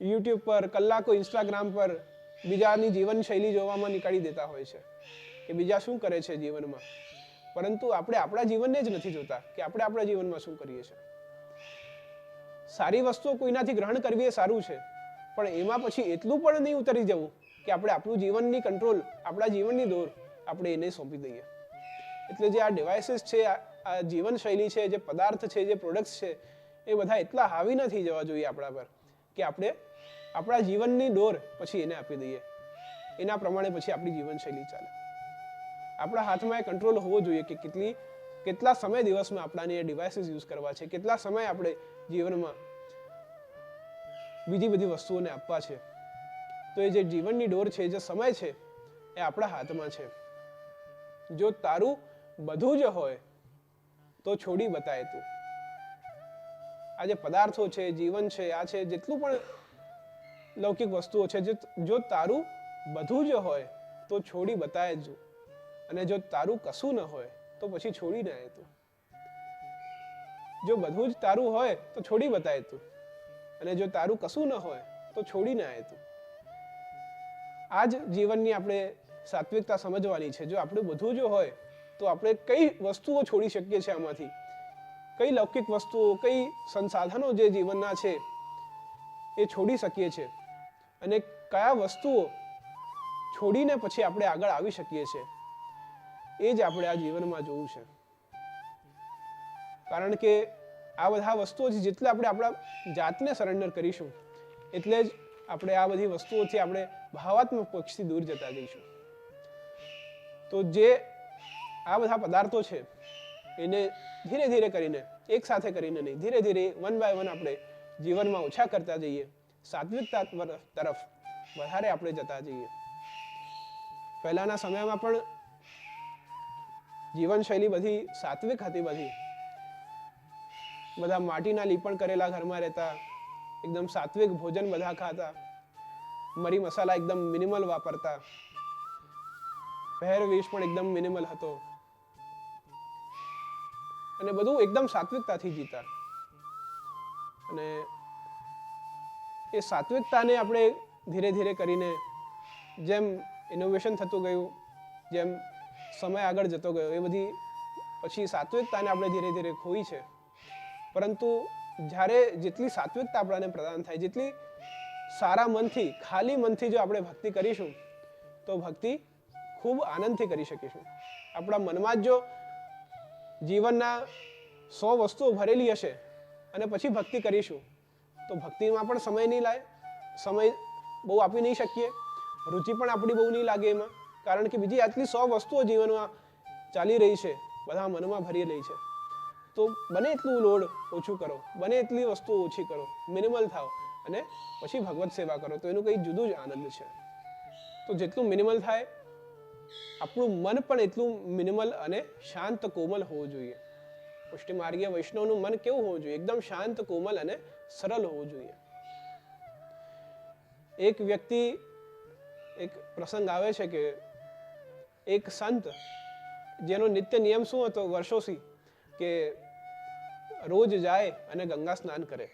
યુટ્યુબ પર, કલાકો ઇન્સ્ટાગ્રામ પર બીજાની જીવનશૈલી જોવામાં નીકાળી દેતા હોય છે કે બીજા શું કરે છે જીવનમાં. પરંતુ આપણે આપણા જીવનને જ નથી જોતા કે આપણે આપણા જીવનમાં શું કરીએ છીએ. સારી વસ્તુઓ કોઈનાથી ગ્રહણ કરવી એ સારું છે, પણ એમાં પછી એટલું પણ નહીં ઉતરી જવું કે આપણે આપણું જીવનની કંટ્રોલ, આપણા જીવનની દોર આપણે એને સોંપી દઈએ. એટલે જે આ ડિવાઇસીસ છે, આ જીવનશૈલી છે, જે પદાર્થ છે, જે પ્રોડક્ટ્સ છે, એ બધા એટલા હાવી નથી જવા જોઈએ આપણા પર કે આપણે આપણા જીવનની ડોર પછી એને આપી દઈએ, એના પ્રમાણે પછી આપણી જીવનશૈલી ચાલે. આપણા હાથમાં એ કંટ્રોલ હોવો જોઈએ કે કેટલા સમય દિવસમાં આપણાને એ ડિવાઇસીસ યુઝ કરવા છે, કેટલા સમય આપણે જીવનમાં બીજી બધી વસ્તુઓને આપવા છે. તો એ જે જીવનની ડોર છે, જે સમય છે, એ આપણા હાથમાં છે. જો તારું બધું જ હોય તો છોડી બતાય તું. આ જે પદાર્થો છે, જીવન છે, આ છે, જેટલું પણ લૌકિક વસ્તુઓ છે, જો તારું બધું જ હોય તો છોડી બતાય તું. અને જો તારું કશું ન હોય તો પછી છોડી ના આવે તું. જો બધું જ તારું હોય તો છોડી બતાય તું, અને જો તારું કશું ન હોય તો છોડી ના આવે તું. આ જ જીવનની આપણે સાત્વિકતા સમજવાની છે. જો આપણું બધું જ હોય તો આપણે કઈ વસ્તુઓ છોડી શકીએ છીએ, આમાંથી કઈ લૌકિક વસ્તુઓ, કઈ સંસાધનો જે જીવનના છે એ છોડી શકીએ છીએ, અને કયા વસ્તુઓ છોડીને પછી આપણે આગળ આવી શકીએ છીએ, એ જ આપણે આ જીવનમાં જોવું છે. કારણ કે આ બધા વસ્તુઓ જેટલે આપણે આપણા જાતને સરેન્ડર કરીશું, એટલે જ આપણે આ બધી વસ્તુઓથી આપણે ભાવાત્મક પક્ષથી દૂર જતા જઈશું. તો જે આ બધા પદાર્થો છે એને ધીરે ધીરે કરીને, એક સાથે કરીને નહીં, ધીરે ધીરે વન બાય વન આપણે જીવનમાં ઓછા કરતા જઈએ, સાત્વિકતા તરફ વધારે આપણે જતા જઈએ. પહેલાના સમયમાં પણ જીવનશૈલી બધી સાત્વિક હતી. બધા માટીના લીપણ કરેલા ઘરમાં રહેતા, એકદમ સાત્વિક ભોજન બધા ખાતા, મરી મસાલા એકદમ મિનિમલ વાપરતા, પહેરવેશ પણ એકદમ મિનિમલ હતો, અને બધું એકદમ સાત્વિકતાથી જીતા. અને એ સાત્વિકતાને આપણે ધીરે ધીરે કરીને જેમ ઇનોવેશન થતું ગયું, જેમ સમય આગળ જતો ગયો, એ બધી પછી સાત્વિકતાને આપણે ધીરે ધીરે ખોઈ છે. પરંતુ જ્યારે જેટલી સાત્વિકતા આપણને પ્રદાન થાય, જેટલી સારા મનથી, ખાલી મનથી જો આપણે ભક્તિ કરીશું તો ભક્તિ ખૂબ આનંદથી કરી શકીશું. આપણા મનમાં જો જીવનના 100 વસ્તુઓ ભરેલી હશે અને પછી ભક્તિ કરીશું તો ભક્તિમાં પણ સમય નહીં લાગે, સમય બહુ આપી નહીં શકીએ, રુચિ પણ આપણી બહુ નહીં લાગે એમાં. કારણ કે બીજી આટલી 100 વસ્તુઓ જીવનમાં ચાલી રહી છે, બધા મનમાં ભરી રહી છે. તો બને એટલું લોડ ઓછું કરો, બને એટલી વસ્તુઓ ઓછી કરો, મિનિમલ થાવ, અને પછી ભગવત સેવા કરો. તો એનું કંઈ જુદું જ આનંદ છે. તો જેટલું મિનિમલ થાય, આપણું મન પણ એટલું મિનિમલ અને શાંત કોમલ હોવું જોઈએ. પુષ્ટિ માર્ગીય વૈષ્ણવનું મન કેવું હોવું જોઈએ? એકદમ શાંત, કોમલ અને સરળ હોવું જોઈએ. એક વ્યક્તિ, એક પ્રસંગ આવે છે કે એક સંત જેનો નિત્ય નિયમ શું હતો વર્ષોથી, કે રોજ જાય અને ગંગા સ્નાન કરે.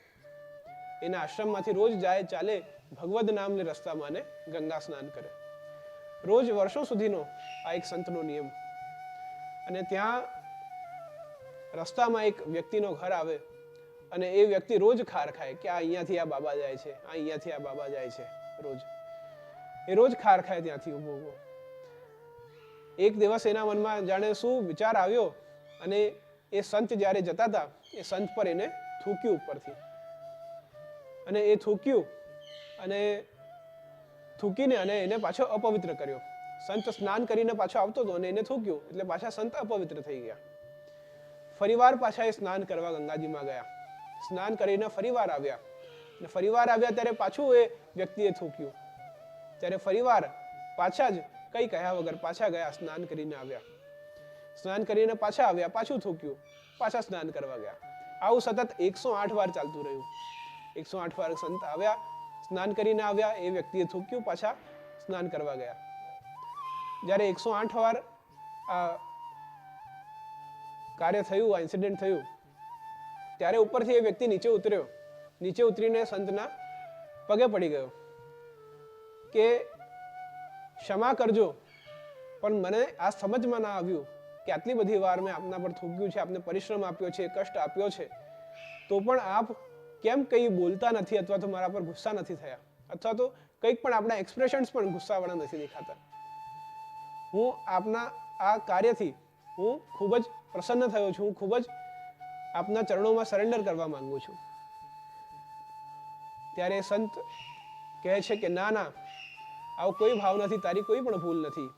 એના આશ્રમમાંથી રોજ જાય, ચાલે, ભગવદ નામને રસ્તામાં અને ગંગા સ્નાન કરે. રોજ વર્ષો સુધીનો આ એક સંતનો નિયમ. અને ત્યાં રસ્તામાં એક વ્યક્તિનો ઘર આવે અને એ વ્યક્તિ રોજ ખાર ખાય કે આ અહીંયાથી આ બાબા જાય છે, આ અહીંયાથી આ બાબા જાય છે. એ રોજ ખાર ખાય ત્યાંથી ઊભો ઊભો. એક દિવસ એના મનમાં જાણે શું વિચાર આવ્યો, અને એ સંત જ્યારે જતા હતા એ સંત પર એને થૂક્યું ઉપરથી. અને એ થૂક્યું અને થૂકીને અને એને પાછો અપવિત્ર કર્યો. સંત સ્નાન કરીને પાછો આવતો હતો અને એને થૂક્યું એટલે પાછા સંત અપવિત્ર થઈ ગયા. ફરીવાર પાછા એ સ્નાન કરવા ગંગાજીમાં ગયા. સ્નાન કરીને ફરીવાર આવ્યા, અને ફરીવાર આવ્યા ત્યારે પાછું એ વ્યક્તિએ થૂક્યું. ત્યારે ફરીવાર પાછા જ કંઈ કહ્યા વગર પાછા ગયા, સ્નાન કરીને આવ્યા. સ્નાન કરીને પાછા આવ્યા, પાછું થૂક્યું, પાછા સ્નાન કરવા ગયા. આવું સતત 108 વાર ચાલતું રહ્યું. 108 વાર સંત આવ્યા, સ્નાન કરીને આવ્યા, એ વ્યક્તિએ થૂક્યું, પાછા સ્નાન કરવા ગયા. જ્યારે 108 વાર આ કાર્ય થયું, આ ઇન્સિડન્ટ થયું, ત્યારે ઉપરથી એ વ્યક્તિ નીચે ઉતર્યો. નીચે ઉતરીને સંતના પગે પડી ગયો કે ક્ષમા કરજો, પણ મને આ સમજમાં ના આવ્યું કે આટલી બધી વાર મેં આપના પર થૂક્યું છે, આપને પરિશ્રમ આપ્યો છે, કષ્ટ આપ્યો છે, તો પણ આપ કેમ કંઈ બોલતા નથી, અથવા તો મારા પર ગુસ્સા નથી થયા, અથવા તો કંઈક પણ આપણા એક્સપ્રેશન્સ પણ ગુસ્સાવાળા નથી દેખાતા. હું આપના આ કાર્યથી હું ખૂબ જ પ્રસન્ન થયો છું, હું ખૂબ જ આપના ચરણોમાં સરેન્ડર કરવા માંગુ છું. ત્યારે સંત કહે છે કે ના ના, આવો કોઈ ભાવ નથી, તારી કોઈ પણ ભૂલ નથી.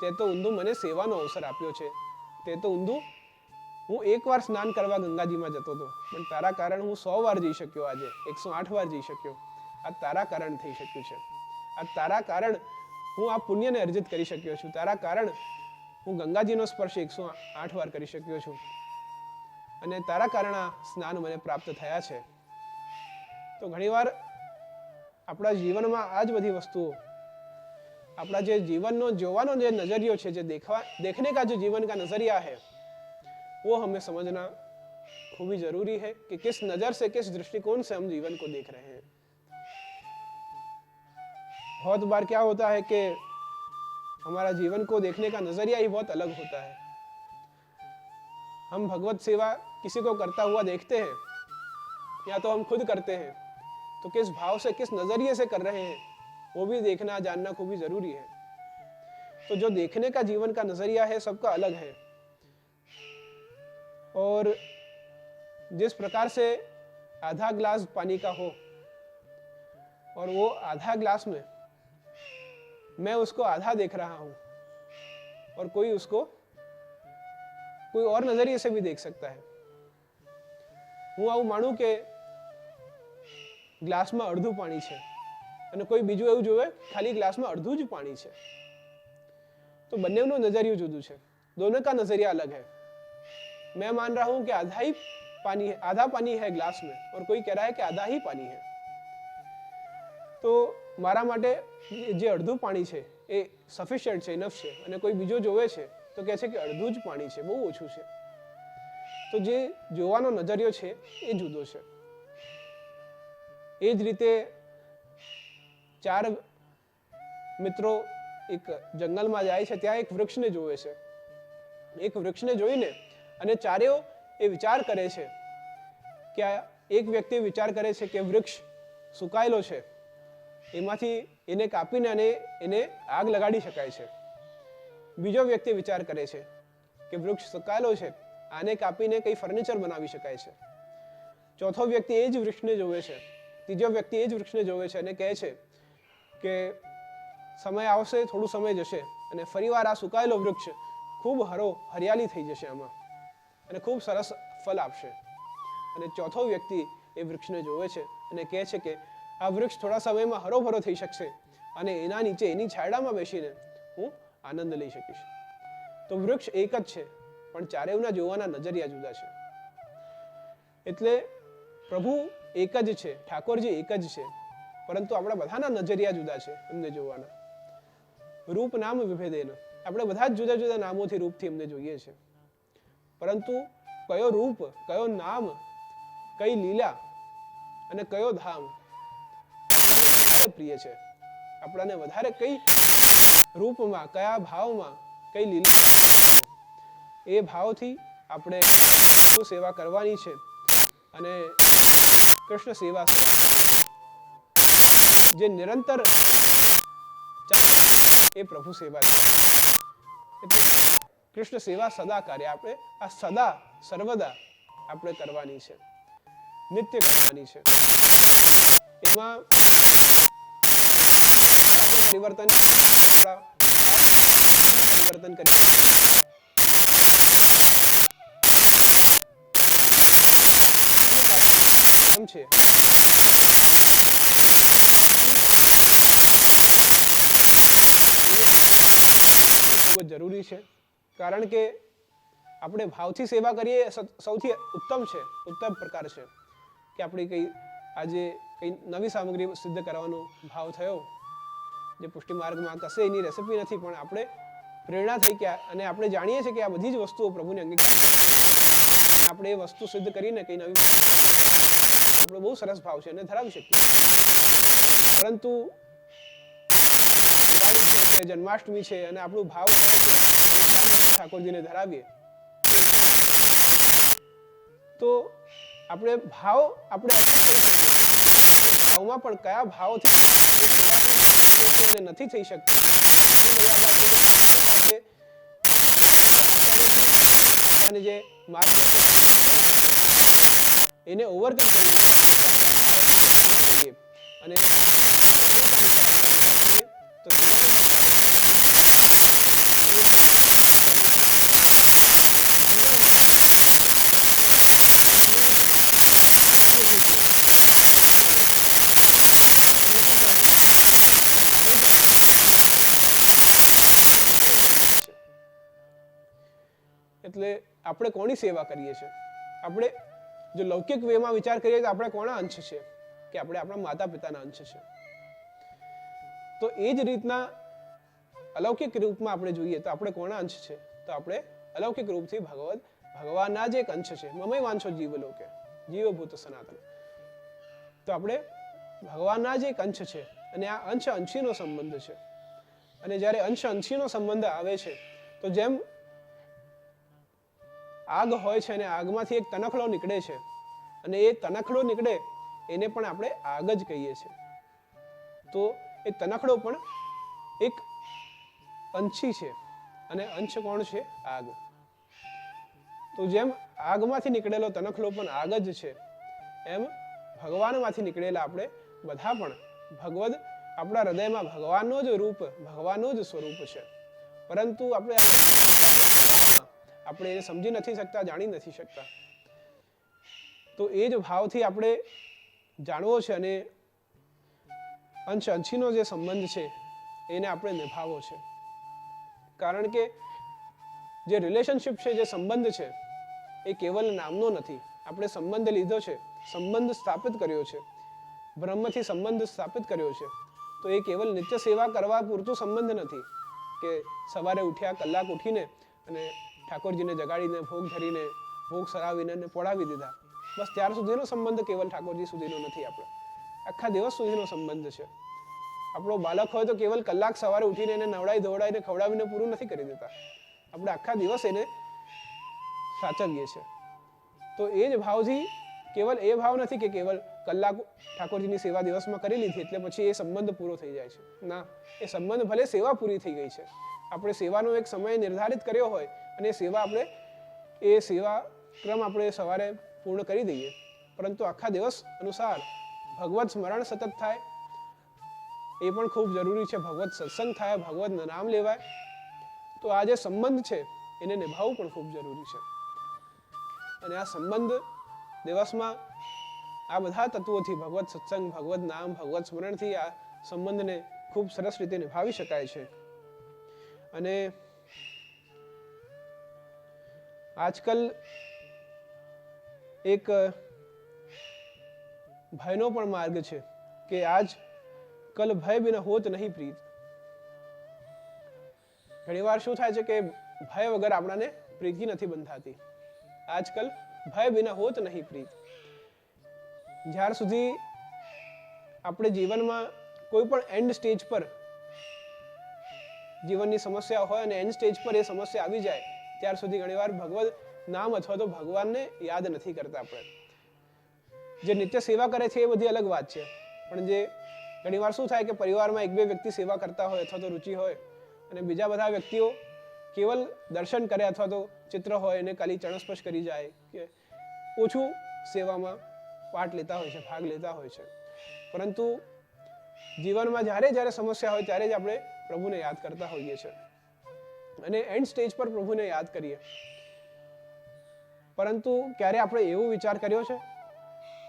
તે તો ઊંધું મને સેવાનો અવસર આપ્યો છે. તે તો ઊંધું હું એકવાર સ્નાન કરવા ગંગાજીમાં જતો હતો, પણ તારા કારણ હું 100 વાર જઈ શક્યો, આજે 108 વાર જઈ શક્યો. આ તારા કારણ થઈ શક્યું છે. આ તારા કારણ હું આ પુણ્યને અર્જિત કરી શક્યો છું. તારા કારણ હું ગંગાજીનો સ્પર્શ 108 વાર કરી શક્યો છું, અને તારા કારણે આ સ્નાન મને પ્રાપ્ત થયા છે. તો ઘણીવાર આપણા જીવનમાં આ જ બધી વસ્તુઓ, अपना जो जीवन नो जोवानो जो नजरियो है, जो देखने का जो जीवन का नजरिया है, वो हमें समझना खूब ही जरूरी है कि किस नजर से, किस दृष्टिकोण से हम जीवन को देख रहे हैं. बहुत बार क्या होता है कि हमारा जीवन को देखने का नजरिया ही बहुत अलग होता है. हम भगवत सेवा किसी को करता हुआ देखते हैं, या तो हम खुद करते हैं, तो किस भाव से, किस नजरिए से कर रहे हैं, वो भी देखना जानना खूब ही जरूरी है. तो जो देखने का जीवन का नजरिया है सबका अलग है, और जिस प्रकार से आधा ग्लास पानी का हो और वो आधा ग्लास में मैं उसको आधा देख रहा हूं, और कोई उसको कोई और नजरिए से भी देख सकता है. હું આવું માનું કે ગ્લાસમાં અડધું પાણી છે, અને કોઈ બીજું એવું જોવે ખાલી ગ્લાસમાં અડધું જ પાણી છે. तो બંનેનો નજરિયો જુદું છે. दोनों का नजरिया अलग है. मैं मान रहा हूं कि आधा ही पानी है, आधा पानी है ग्लास में, और कोई कह रहा है कि आधा ही पानी है. तो મારા માટે જે અડધું પાણી છે એ સફિશિયન્ટ છે, ઇનફ છે, અને કોઈ બીજો જોવે છે તો કહે છે કે અડધું જ પાણી છે, બહુ ઓછું છે. તો જે જોવાનો નજરિયો છે એ જુદો છે. એ જ રીતે 4 મિત્રો એક જંગલમાં જાય છે, ત્યાં એક વૃક્ષને જોવે છે. એક વૃક્ષને જોઈને અને ચારેય એ વિચાર કરે છે કે એક વ્યક્તિ વિચાર કરે છે કે વૃક્ષ સુકાયેલો છે, એમાંથી એને કાપીને અને એને આગ લગાડી શકાય છે. બીજો વ્યક્તિ વિચાર કરે છે કે વૃક્ષ સુકાયેલો છે, આને કાપીને કઈ ફર્નિચર બનાવી શકાય છે. ચોથો વ્યક્તિ એ જ વૃક્ષને જોવે છે. ત્રીજો વ્યક્તિ એ જ વૃક્ષને જોવે છે અને કહે છે કે સમય આવશે, થોડું સમય જશે, અને ફરીવાર આ સુકાયેલો વૃક્ષ ખૂબ હરિયાળી થઈ જશે આમાં, અને ખૂબ સરસ ફળ આપશે. અને ચોથો વ્યક્તિ એ વૃક્ષને જોવે છે અને કહે છે કે આ વૃક્ષ થોડા સમયમાં હરોભરો થઈ શકશે, અને એના નીચે એની છાયડામાં બેસીને હું આનંદ લઈ શકીશ. તો વૃક્ષ એક જ છે, પણ ચારેયના જોવાના નજરિયા જુદા છે. એટલે પ્રભુ એક જ છે, ઠાકોરજી એક જ છે, પરંતુ આપણા બધાના નજરિયા જુદા છે એમને જોવાના. રૂપ નામ વિભેદેન, આપણે બધા જ જુદા જુદા નામોથી, રૂપથી એમને જોઈએ છે, પરંતુ કયો રૂપ, કયો નામ, કઈ લીલા અને કયો ધામ વધારે પ્રિય છે, આપણાને વધારે કઈ રૂપમાં, કયા ભાવમાં, કઈ લીલા, એ ભાવથી આપણે સેવા કરવાની છે. અને કૃષ્ણ સેવા જે નિરંતર એ પ્રભુ સેવા છે. એટલે કૃષ્ણ સેવા સદા કાર્ય આપણે આ સદા સર્વદા આપણે કરવાની છે, નિત્ય કરવાની છે. એમાં પરિવર્તન કરી છે. ખૂબ જરૂરી છે, કારણ કે આપણે ભાવથી સેવા કરીએ સૌથી ઉત્તમ છે, ઉત્તમ પ્રકાર છે. કે આપણી કઈ આજે કઈ નવી સામગ્રી સિદ્ધ કરવાનો ભાવ થયો, જે પુષ્ટિ માર્ગમાં કશે એની રેસિપી નથી, પણ આપણે પ્રેરણા થઈ કે, અને આપણે જાણીએ છીએ કે આ બધી જ વસ્તુઓ પ્રભુને અંગીકાર, આપણે એ વસ્તુ સિદ્ધ કરીને કઈ નવી આપણો બહુ સરસ ભાવ છે અને ધરાવી શકીએ. પરંતુ જન્માષ્ટમી છે અને આપણું ભાવ ઠાકોરજીને ધરાવીએ, તો આપણે ભાવ આપણે ભાવમાં પણ કયા ભાવથી નથી થઈ શકતું જે માર્ગ એને ઓવરકમ કરવું અને એટલે આપણે કોની સેવા કરીએ છીએ? આપણે જો લૌકિક વેમાં વિચાર કરીએ તો આપણે કોના અંશ છે? કે આપણે આપણા માતા પિતાના અંશ છે. તો એ જ રીતના અલૌકિક રૂપમાં આપણે જોઈએ તો આપણે કોના અંશ છે? તો આપણે અલૌકિક રૂપથી ભગવાનના જ એક અંશ છે. મમય વાંછો જીવલોકે જીવભૂત સનાતન. તો આપણે ભગવાનના જ એક અંશ છે અને આ અંશ અંશીનો સંબંધ છે. અને જ્યારે અંશ અંશીનો સંબંધ આવે છે તો જેમ આગ હોય છે અને આગમાંથી એક તણખલો નીકળે છે અને એ તણખલો નીકળે એને પણ આપણે આગ જ કહીએ છીએ. તો એ તણખલો પણ એક અંશી છે અને અંશ કોણ છે? આગ. તો જેમ આગમાંથી નીકળેલો તણખલો પણ આગ જ છે એમ ભગવાનમાંથી નીકળેલા આપણે બધા પણ ભગવદ આપણા હૃદયમાં ભગવાનનો જ રૂપ, ભગવાનનું જ સ્વરૂપ છે. પરંતુ આપણે એને સમજી નથી શકતા, જાણી નથી શકતા. તો એ જ ભાવથી આપણે જાણવો છે અને અંશ અંશીનો જે સંબંધ છે એને આપણે નિભાવવો છે. કારણ કે જે રિલેશનશિપ છે, જે સંબંધ છે એ કેવલ નામનો નથી. આપણે સંબંધ લીધો છે, સંબંધ સ્થાપિત કર્યો છે, બ્રહ્મથી સંબંધ સ્થાપિત કર્યો છે. તો એ કેવલ નિત્ય સેવા કરવા પૂરતો સંબંધ નથી કે સવારે ઉઠ્યા, કલાક ઉઠીને અને ઠાકોરજીને જગાડીને ભોગ ધરીને ભોગ સરાવીને અને પોડાવી દીધા, બસ ત્યાર સુધીનો સંબંધ કેવલ ઠાકોરજી સુધીનો નથી. આપણો આખા દિવસ સુધીનો સંબંધ છે. આપણો બાળક હોય તો કેવલ કલાક સવારે ઉઠીને એને નવડાવી ધોવડાવીને ખવડાવીને પૂરું નથી કરી દેતા. આપણે આખા દિવસ એને સાચવીએ છીએ. તો એ જ ભાવથી કેવલ એ ભાવ નથી કે કેવલ કલાક ઠાકોરજીની સેવા દિવસમાં કરી લીધી એટલે પછી એ સંબંધ પૂરો થઈ જાય છે. ના, એ સંબંધ ભલે સેવા પૂરી થઈ ગઈ છે, આપણે સેવાનો એક સમય નિર્ધારિત કર્યો હોય અને સેવા ક્રમ આપણે સવારે પૂર્ણ કરી દઈએ, પરંતુ આખા દિવસ અનુસાર ભગવત સ્મરણ સતત થાય એ પણ ખૂબ જરૂરી છે. ભગવત સત્સંગ થાય, ભગવત નામ લેવાય. તો આ જે સંબંધ છે એને નિભાવવું પણ ખૂબ જરૂરી છે. અને આ સંબંધ દિવસમાં આ બધા તત્વોથી ભગવત સત્સંગ, ભગવત નામ, ભગવત સ્મરણથી આ સંબંધને ખૂબ સરસ રીતે નિભાવી શકાય છે. અને આજકાલ એક ભયનો પણ માર્ગ છે કે આજ કલ ભય બિના હોત નહીં પ્રીત. ઘણીવાર શું થાય છે કે ભય વગર આપણાને પ્રીતિ નથી બંધાતી. આજકાલ ભય બિના હોત નહીં પ્રીત. જ્યાર સુધી આપણે જીવનમાં કોઈ પણ એન્ડ સ્ટેજ પર જીવનની સમસ્યા હોય અને એન્ડ સ્ટેજ પર એ સમસ્યા આવી જાય ત્યાર સુધી ઘણીવાર ભગવદ નામ અથવા તો ભગવાનને યાદ નથી કરતા. આપણે જે નિત્ય સેવા કરે છે એ બધી અલગ વાત છે, પણ જે ઘણીવાર શું થાય કે પરિવારમાં એક બે વ્યક્તિ સેવા કરતા હોય અથવા તો રુચિ હોય અને બીજા બધા વ્યક્તિઓ કેવલ દર્શન કરે અથવા તો ચિત્ર હોય એને ખાલી ચરણસ્પર્શ કરી જાય કે ઓછું સેવામાં પાર્ટ લેતા હોય છે, ભાગ લેતા હોય છે. પરંતુ જીવનમાં જ્યારે સમસ્યા હોય ત્યારે જ આપણે પ્રભુને યાદ કરતા હોઈએ છીએ અને એન્ડ સ્ટેજ પર પ્રભુને યાદ કરીએ. પરંતુ ક્યારે આપણે એવો વિચાર કર્યો છે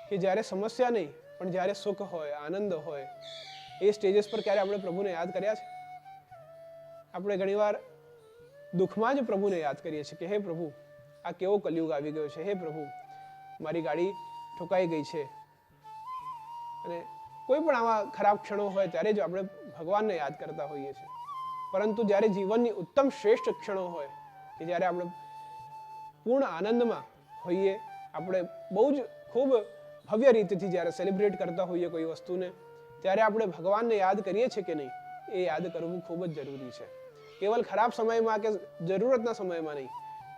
કે જ્યારે સમસ્યા નહીં પણ જ્યારે સુખ હોય, આનંદ હોય એ સ્ટેજીસ પર ક્યારે આપણે પ્રભુને યાદ કર્યા છે? આપણે ઘણીવાર દુઃખમાં જ પ્રભુને યાદ કરીએ છીએ કે હે પ્રભુ, આ કેવો કલયુગ આવી ગયો છે. હે પ્રભુ, મારી ગાડી ઠોકાઈ ગઈ છે. અને કોઈ પણ આવા ખરાબ ક્ષણો હોય ત્યારે જ આપણે ભગવાનને યાદ કરતા હોઈએ છીએ. પરંતુ જ્યારે જીવનની ઉત્તમ શ્રેષ્ઠ ક્ષણો હોય કે જ્યારે આપણે પૂર્ણ આનંદમાં હોઈએ, આપણે બહુ જ ખૂબ ભવ્ય રીતથી જ્યારે સેલિબ્રેટ કરતા હોઈએ કોઈ વસ્તુને, ત્યારે આપણે ભગવાનને યાદ કરીએ છીએ કે નહીં એ યાદ કરવું ખૂબ જ જરૂરી છે. કેવલ ખરાબ સમયમાં કે જરૂરતના સમયમાં નહીં,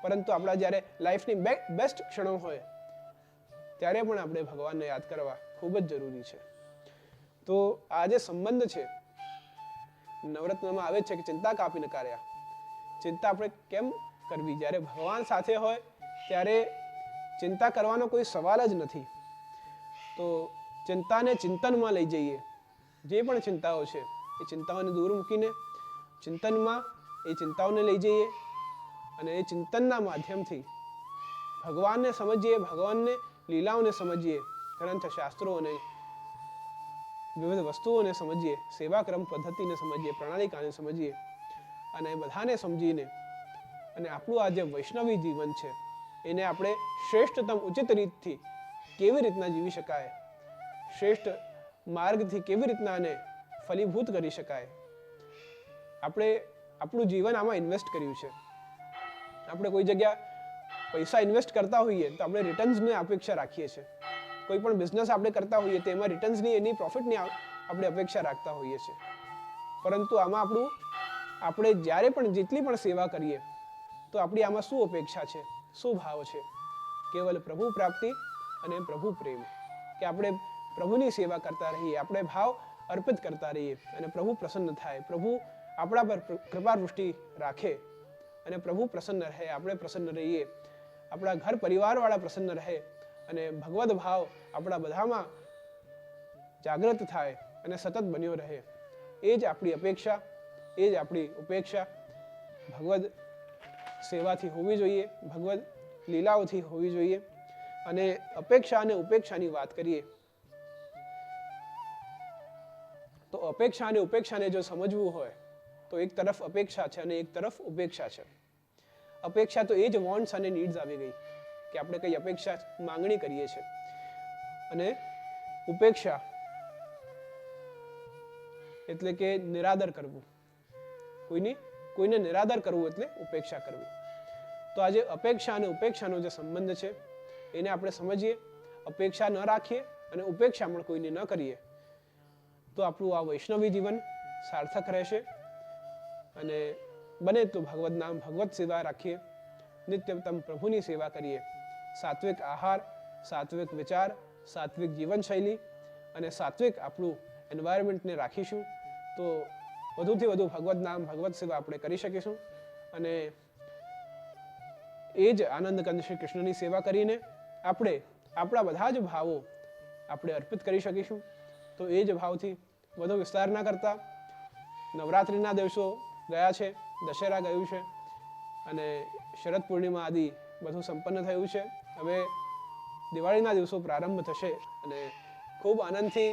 પરંતુ આપણા જ્યારે લાઈફની બેસ્ટ ક્ષણો હોય ત્યારે પણ આપણે ભગવાનને યાદ કરવા ખૂબ જ જરૂરી છે. તો આ જે સંબંધ છે નવરત્નમાં આવે છે કે ચિંતા કાપીને કાર્યા. ચિંતા આપણે કેમ કરવી? જ્યારે ભગવાન સાથે હોય ત્યારે ચિંતા કરવાનો કોઈ સવાલ જ નથી. તો ચિંતાને ચિંતનમાં લઈ જઈએ. જે પણ ચિંતાઓ છે એ ચિંતાઓને દૂર મૂકીને ચિંતનમાં એ ચિંતાઓને લઈ જઈએ અને એ ચિંતનના માધ્યમથી ભગવાનને સમજીએ, ભગવાનને લીલાઓને સમજીએ, ગ્રંથ શાસ્ત્રો અને વિવિધ વસ્તુઓને સમજીએ, સેવાક્રમ પદ્ધતિને સમજીએ, પ્રણાલિકાને સમજીએ અને બધાને સમજીને અને આપણું આ જે વૈષ્ણવી જીવન છે એને આપણે શ્રેષ્ઠતમ ઉચિત રીતથી કેવી રીતના જીવી શકાય, શ્રેષ્ઠ માર્ગથી કેવી રીતના આને ફલીભૂત કરી શકાય. આપણે આપણું જીવન આમાં ઇન્વેસ્ટ કર્યું છે. આપણે કોઈ જગ્યા પૈસા ઇન્વેસ્ટ કરતા હોઈએ તો આપણે રિટર્ન્સની અપેક્ષા રાખીએ છીએ. કોઈ પણ બિઝનેસ આપણે કરતા હોઈએ તો એમાં રિટર્ન્સની, એની પ્રોફિટની આપણે અપેક્ષા રાખતા હોઈએ છીએ. પરંતુ આમાં આપણે જ્યારે પણ જેટલી પણ સેવા કરીએ તો આપણી આમાં શું અપેક્ષા છે, શું ભાવ છે? કેવલ પ્રભુ પ્રાપ્તિ અને પ્રભુ પ્રેમ. કે આપણે પ્રભુની સેવા કરતા રહીએ, આપણે ભાવ અર્પિત કરતા રહીએ અને પ્રભુ પ્રસન્ન થાય, પ્રભુ આપણા પર કૃપા દૃષ્ટિ રાખે અને પ્રભુ પ્રસન્ન રહે, આપણે પ્રસન્ન રહીએ, આપણા ઘર પરિવારવાળા પ્રસન્ન રહે અને ભગવદ ભાવ આપણા બધામાં જાગૃત થાય અને સતત બન્યો રહે. એ જ આપણી અપેક્ષા, એ જ આપણી ઉપેક્ષા ભગવદ સેવાથી હોવી જોઈએ, ભગવદ લીલાઓથી હોવી જોઈએ. અને અપેક્ષા અને ઉપેક્ષાની વાત કરીએ તો અપેક્ષા અને ઉપેક્ષાને જો સમજવું હોય તો એક તરફ અપેક્ષા છે અને એક તરફ ઉપેક્ષા છે. અપેક્ષા તો એ જ વોન્ટ્સ અને નીડ્સ આવી ગઈ કે આપણે કઈ અપેક્ષા માંગણી કરીએ છીએ, અને ઉપેક્ષા એટલે કે નિરાદર કરવું, કોઈને નિરાદર કરવું એટલે ઉપેક્ષા કરવી. તો આજે અપેક્ષા અને ઉપેક્ષાનો જે સંબંધ છે એને આપણે સમજીએ, અપેક્ષા ન રાખીએ અને ઉપેક્ષા પણ કોઈને ન કરીએ તો આપણું આ વૈષ્ણવી જીવન સાર્થક રહેશે. અને બને તો ભગવદ નામ, ભગવત સેવા રાખીએ, નિત્યતમ પ્રભુની સેવા કરીએ, સાત્વિક આહાર, સાત્વિક વિચાર, સાત્વિક જીવનશૈલી અને સાત્વિક આપણું એન્વાયરમેન્ટને રાખીશું તો વધુથી વધુ ભગવદ નામ, ભગવત સેવા આપણે કરી શકીશું. અને એ જ આનંદ કંદ શ્રી કૃષ્ણની સેવા કરીને આપણે આપણા બધા જ ભાવો આપણે અર્પિત કરી શકીશું. તો એ જ ભાવથી વધુ વિસ્તાર ના કરતા, નવરાત્રિના દિવસો ગયા છે, દશેરા ગયું છે અને શરદ પૂર્ણિમા આદિ બધું સંપન્ન થયું છે. હવે દિવાળીના દિવસો પ્રારંભ થશે અને ખૂબ આનંદથી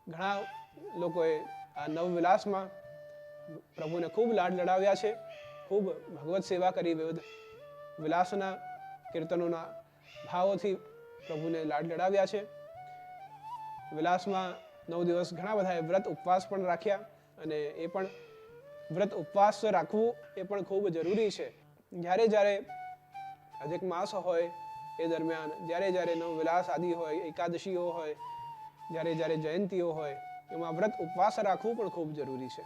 ઘણા લોકોએ આ નવવિલાસમાં પ્રભુને ખૂબ લાડ લડાવ્યા છે, ખૂબ ભગવત સેવા કરી, વિવિધ વિલાસના કીર્તનોના ભાવોથી પ્રભુને લાડ લડાવ્યા છે. વિલાસમાં 9 દિવસ ઘણા બધાએ વ્રત ઉપવાસ પણ રાખ્યા અને એ પણ વ્રત ઉપવાસ રાખવું એ પણ ખૂબ જરૂરી છે. જ્યારે જ્યારે અધિક માસ હોય એ દરમિયાન, જ્યારે જ્યારે નવવિલાસ આદિ હોય, એકાદશીઓ હોય, જ્યારે જ્યારે જયંતીઓ હોય, એમાં વ્રત ઉપવાસ રાખવું પણ ખૂબ જરૂરી છે.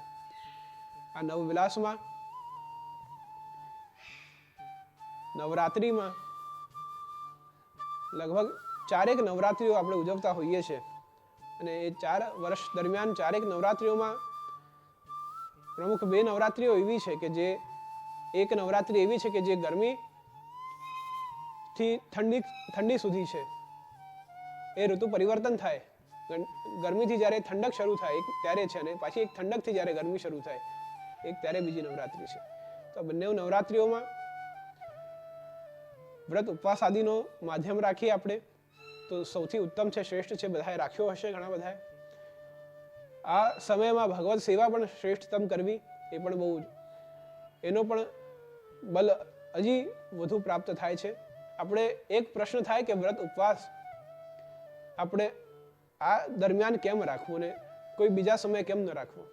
આ નવવિલાસમાં નવરાત્રિમાં લગભગ 4 નવરાત્રિઓ આપણે ઉજવતા હોઈએ છીએ અને એ 4 વર્ષ દરમિયાન 4 નવરાત્રિઓમાં પ્રમુખ 2 નવરાત્રિઓ એવી છે કે જે, એક નવરાત્રિ એવી છે કે જે ગરમીથી ઠંડી સુધી છે. એ ઋતુ પરિવર્તન થાય, ગરમીથી જ્યારે ઠંડક શરૂ થાય ત્યારે છે અને પાછી એક ઠંડકથી જ્યારે ગરમી શરૂ થાય એક ત્યારે બીજી નવરાત્રિ છે. તો બંને નવરાત્રિઓમાં વ્રત ઉપવાસ આદિનો માધ્યમ રાખીએ આપણે તો સૌથી ઉત્તમ છે, શ્રેષ્ઠ છે. બધાએ રાખ્યો હશે, ઘણા બધાએ. આ સમયમાં ભગવત સેવા પણ શ્રેષ્ઠતમ કરવી એ પણ બહુ, એનો પણ બલ હજી વધુ પ્રાપ્ત થાય છે. આપણે એક પ્રશ્ન થાય કે વ્રત ઉપવાસ આપણે આ દરમિયાન કેમ રાખવું ને કોઈ બીજા સમયે કેમ ન રાખવું?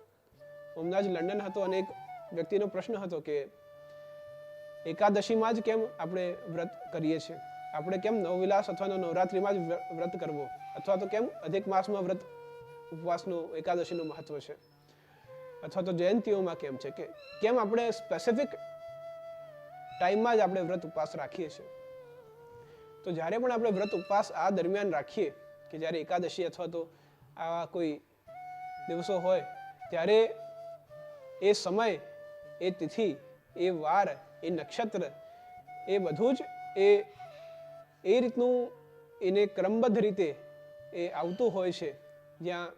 હમણાં જ લંડન હતો અને એક વ્યક્તિનો પ્રશ્ન હતો કે એકાદશીમાં જ કેમ આપણે વ્રત કરીએ છીએ, આપણે કેમ નવવિલાસ અથવા નવરાત્રિમાં જ વ્રત કરવો, અથવા તો કેમ અધિક માસમાં વ્રત ઉપવાસનું, એકાદશીનું મહત્વ છે, અથવા તો જયંતીઓમાં કેમ છે, કે કેમ આપણે સ્પેસિફિક ટાઈમમાં જ આપણે વ્રત ઉપવાસ રાખીએ છીએ. તો જ્યારે પણ આપણે વ્રત ઉપવાસ આ દરમિયાન રાખીએ કે જ્યારે એકાદશી અથવા તો આવા કોઈ દિવસો હોય ત્યારે એ સમય, એ તિથિ, એ વાર, એ નક્ષત્ર, એ બધું જ એ રીતનું એને ક્રમબદ્ધ રીતે એ આવતું હોય છે, જ્યાં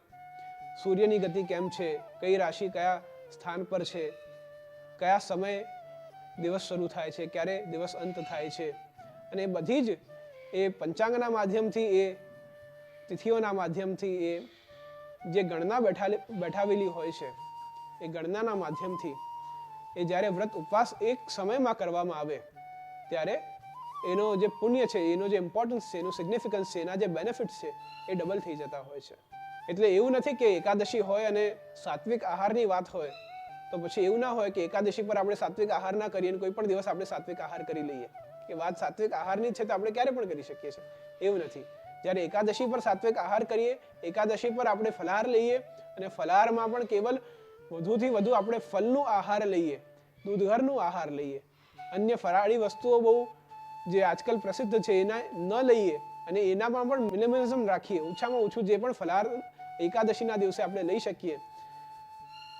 સૂર્યની ગતિ કેમ છે, કઈ રાશિ કયા સ્થાન પર છે, કયા સમયે દિવસ શરૂ થાય છે, ક્યારે દિવસ અંત થાય છે, અને એ બધી જ એ પંચાંગના માધ્યમથી, એ તિથિઓના માધ્યમથી, એ જે ગણના બેઠાવેલી હોય છે એ ગણનાના માધ્યમથી એ જ્યારે વ્રત ઉપવાસ એક સમયમાં કરવામાં આવે ત્યારે એનો જે પુણ્ય છે, એનો જે ઇમ્પોર્ટન્સ છે, એનું સિગ્નિફિકન્સ છે, એના જે બેનિફિટ્સ છે એ ડબલ થઈ જતા હોય છે. એટલે એવું નથી કે એકાદશી હોય અને સાત્વિક આહારની વાત હોય તો પછી એવું ના હોય કે એકાદશી પર આપણે સાત્વિક આહાર ના કરીએ અને કોઈ પણ દિવસ આપણે સાત્વિક આહાર કરી લઈએ, કે વાત સાત્વિક આહારની છે તો આપણે ક્યારે પણ કરી શકીએ છીએ, એવું નથી. જ્યારે એકાદશી પર સાત્વિક આહાર કરીએ, એકાદશી પર આપણે ફલાહાર લઈએ અને ફલાહારમાં પણ કેવલ વધુથી વધુ આપણે ફલનું આહાર લઈએ, દૂધઘરનું આહાર લઈએ, અન્ય ફરાળી વસ્તુઓ બહુ જે આજકાલ પ્રસિદ્ધ છે એના ન લઈએ અને એનામાં પણ મિનિમલિઝમ રાખીએ. ઓછામાં ઓછું જે પણ ફલાહાર એકાદશીના દિવસે આપણે લઈ શકીએ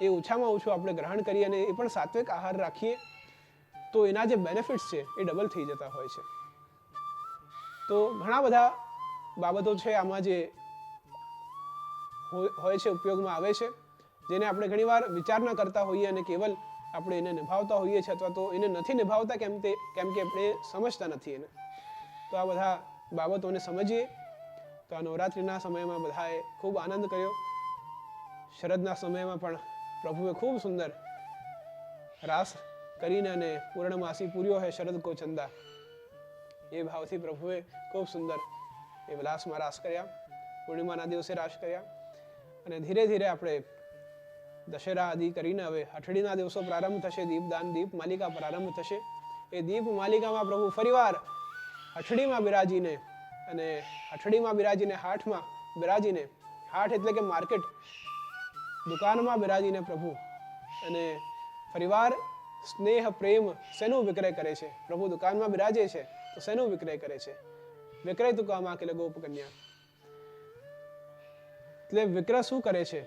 એ ઓછામાં ઓછું આપણે ગ્રહણ કરીએ અને એ પણ સાત્વિક આહાર રાખીએ તો એના જે બેનિફિટ્સ છે એ ડબલ થઈ જતા હોય છે. તો ઘણા બધા બાબતો છે આમાં જે હોય છે, ઉપયોગમાં આવે છે, જેને આપણે ઘણીવાર વિચાર ન કરતા હોઈએ અને કેવલ આપણે એને નિભાવતા હોઈએ છીએ અથવા તો એને નથી નિભાવતા કેમ કે આપણે સમજતા નથી એને. તો આ બધા બાબતોને સમજીએ. તો આ નવરાત્રિના સમયમાં બધાએ ખૂબ આનંદ કર્યો. શરદના સમયમાં પણ પ્રભુએ ખૂબ સુંદર રાસ કરીને અને પૂર્ણમાસી પૂર્યો હે શરદ કો ચંદા, એ ભાવથી પ્રભુએ ખૂબ સુંદર એ વિલાસમાં રાસ કર્યા, પૂર્ણિમાના દિવસે રાસ કર્યા. અને ધીરે ધીરે આપણે દશેરા આદિ કરીને હવે અઠડીના દિવસો પ્રારંભ થશે, દીપદાન દીપ માલિકા પ્રારંભ થશે. એ દીપ માલિકામાં પ્રભુ ફરીવાર અઠડીમાં બિરાજીને અને અઠડીમાં બિરાજીને હાટમાં બિરાજીને, હાટ એટલે કે માર્કેટ, દુકાનમાં બિરાજીને પ્રભુ અને ફરીવાર સ્નેહ પ્રેમ શેનું વિક્રય કરે છે. પ્રભુ દુકાનમાં બિરાજે છે તો શેનું વિક્રય કરે છે? વિક્રય તું કામા કે ગોપ કન્યા. એટલે વિક્રય શું કરે છે?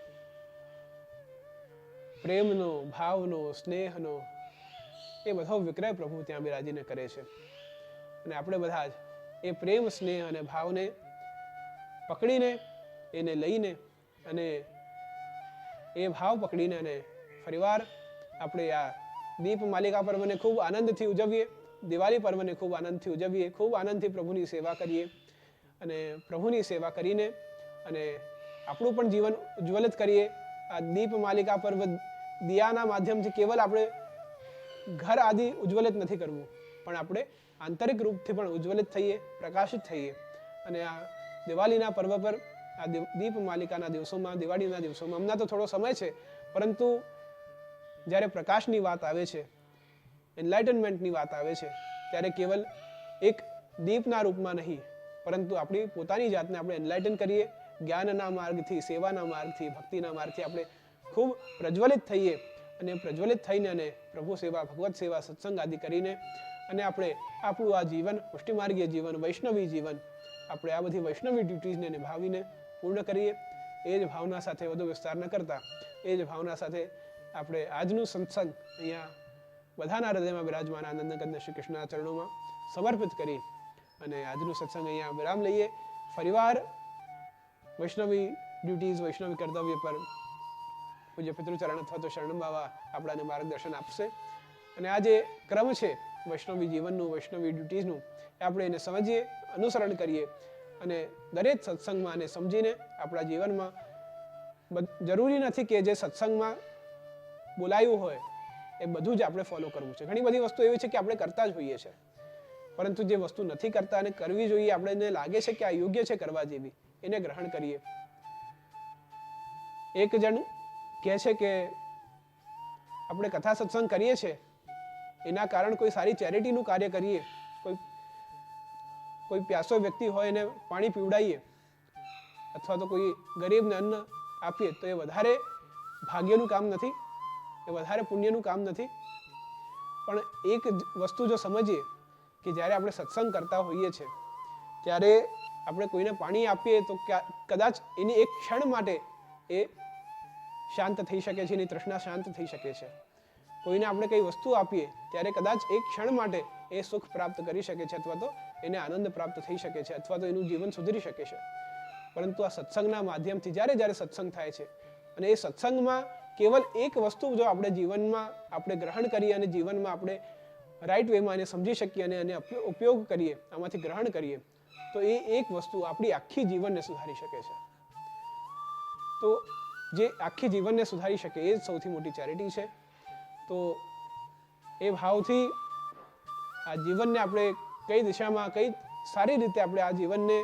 પ્રેમનો, ભાવનો, સ્નેહનો, એ બધો વિક્રય પ્રભુ ત્યાં બિરાજીને કરે છે. અને આપણે બધા જ એ પ્રેમ, સ્નેહ અને ભાવને પકડીને, એને લઈને અને એ ભાવ પકડીને અને ફરીવાર આપણે આ દીપ માલિકા પર્વને ખૂબ આનંદથી ઉજવીએ, દિવાળી પર્વને ખૂબ આનંદથી ઉજવીએ, ખૂબ આનંદથી પ્રભુની સેવા કરીએ અને પ્રભુની સેવા કરીને અને આપણું પણ જીવન ઉજ્જવલિત કરીએ. આ દીપ માલિકા પર્વ દિયાના માધ્યમથી કેવલ આપણે ઘર આદિ ઉજ્જવલિત નથી કરવું, પણ આપણે આંતરિક રૂપથી પણ ઉજ્જવલિત થઈએ, પ્રકાશિત થઈએ. અને આ દિવાળીના પર્વ પર, આ દીપ માલિકાના દિવસોમાં, દિવાળીના દિવસોમાં હમણાં તો થોડો સમય છે, પરંતુ જ્યારે પ્રકાશની વાત આવે છે, એનલાઇટનમેન્ટની વાત આવે છે, ત્યારે કેવલ એક દીપના રૂપમાં નહીં, પરંતુ આપણી પોતાની જાતને આપણે એનલાઇટન કરીએ, જ્ઞાનના માર્ગથી, સેવાના માર્ગથી, ભક્તિના માર્ગથી આપણે ખૂબ પ્રજ્વલિત થઈએ અને પ્રજ્વલિત થઈને અને પ્રભુ સેવા, ભગવત સેવા, સત્સંગ આદિ કરીને અને આપણે આપણું આ જીવન, પુષ્ટિમાર્ગીય જીવન, વૈષ્ણવી જીવન, આપણે આ બધી વૈષ્ણવી ડ્યુટીઝને નિભાવીને પૂર્ણ કરીએ. એ જ ભાવના સાથે, વધુ વિસ્તાર ન કરતા, એ જ ભાવના સાથે આપણે આજનું સત્સંગ અહીંયા બધાના હૃદયમાં બિરાજમાન આનંદકંદ શ્રી કૃષ્ણના ચરણોમાં સમર્પિત કરી અને આજનું સત્સંગ અહીંયા વિરામ લઈએ. ફરીવાર વૈષ્ણવી ડ્યુટીઝ, વૈષ્ણવી કર્તવ્ય પર પૂજ્ય પિતૃચરણ અથવા તો શરણ બાવા આપણાને માર્ગદર્શન આપશે. અને આ જે ક્રમ છે વૈષ્ણવી જીવનનું, વૈષ્ણવી ડ્યુટીઝનું, એ આપણે એને સમજીએ, અનુસરણ કરીએ અને દરેક સત્સંગમાં આને સમજીને આપણા જીવનમાં, જરૂરી નથી કે જે સત્સંગમાં બોલાયું હોય એ બધું જ આપણે ફોલો કરવું છે. ઘણી બધી વસ્તુ એવી છે કે આપણે કરતા જ હોઈએ છીએ, પરંતુ જે વસ્તુ નથી કરતા અને કરવી જોઈએ, આપણને લાગે છે કે આ યોગ્ય છે કરવા જેવી, એને ગ્રહણ કરીએ. એક જણ કહે છે કે આપણે કથા સત્સંગ કરીએ છીએ એના કારણ કોઈ સારી ચેરિટીનું કાર્ય કરીએ, કોઈ પ્યાસો વ્યક્તિ હોય એને પાણી પીવડાવીએ અથવા તો કોઈ ગરીબને અન્ન આપીએ તો એ વધારે ભાગ્યનું કામ નથી, એ વધારે પુણ્યનું કામ નથી. પણ એક વસ્તુ જો સમજીએ કે જ્યારે આપણે સત્સંગ કરતા હોઈએ છીએ ત્યારે આપણે કોઈને પાણી આપીએ તો કદાચ એની એક ક્ષણ માટે એ શાંત થઈ શકે છે, એની તૃષ્ણા શાંત થઈ શકે છે. કોઈને આપણે કઈ વસ્તુ આપીએ ત્યારે કદાચ એક ક્ષણ માટે એ સુખ પ્રાપ્ત કરી શકે છે અથવા તો એને આનંદ પ્રાપ્ત થઈ શકે છે અથવા તો એનું જીવન સુધરી શકે છે. પરંતુ આ સત્સંગના માધ્યમથી જ્યારે સત્સંગ થાય છે અને એ સત્સંગમાં કેવલ એક વસ્તુ જો આપણે જીવનમાં આપણે ગ્રહણ કરીએ અને જીવનમાં આપણે રાઈટ વેમાં એને સમજી શકીએ અને એને ઉપયોગ કરીએ, આમાંથી ગ્રહણ કરીએ, તો એ એક વસ્તુ આપણી આખી જીવનને સુધારી શકે છે. તો જે આખી જીવનને સુધારી શકે એ જ સૌથી મોટી ચેરિટી છે. તો એ ભાવથી આ જીવનને આપણે કઈ દિશામાં, કઈ સારી રીતે આપણે આ જીવનને,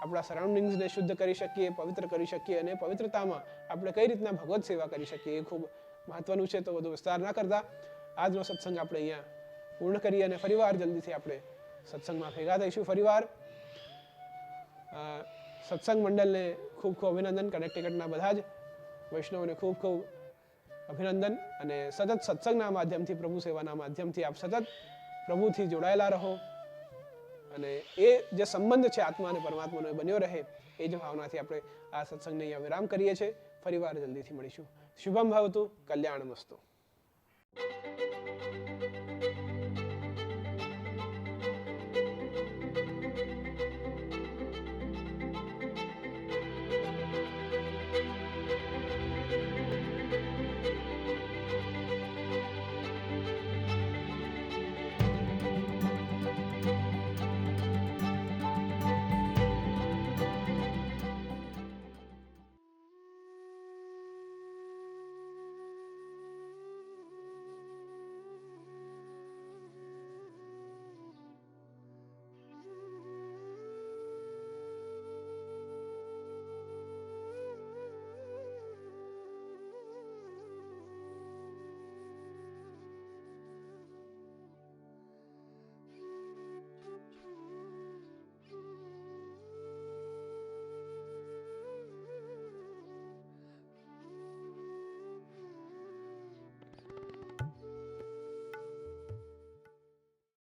આપણા સરાઉન્ડિંગ્સને શુદ્ધ કરી શકીએ, પવિત્ર કરી શકીએ, અને પવિત્રતામાં આપણે કઈ રીતના ભગવત સેવા કરી શકીએ, એ ખૂબ મહત્વનું છે. તો વધુ વિસ્તાર ના કરતા આજનો સત્સંગ આપણે અહીંયા પૂર્ણ કરીએ અને ફરીવાર જલ્દીથી આપણે સત્સંગમાં ભેગા થઈશું. ફરીવાર સત્સંગ મંડળને ખૂબ ખૂબ અભિનંદન. કનેક્ટિકટના બધા જ વૈષ્ણવોને ખૂબ ખૂબ અભિનંદન. અને સતત સત્સંગના માધ્યમથી, પ્રભુ સેવાના માધ્યમથી આપ સતત પ્રભુથી જોડાયેલા રહો અને એ જે સંબંધ છે આત્મા અને પરમાત્માનો એ બન્યો રહે, એ જ ભાવનાથી આપણે આ સત્સંગને અહીંયા વિરામ કરીએ છીએ. ફરીવાર જલ્દીથી મળીશું. શુભમ ભવતુ, કલ્યાણમસ્તુ.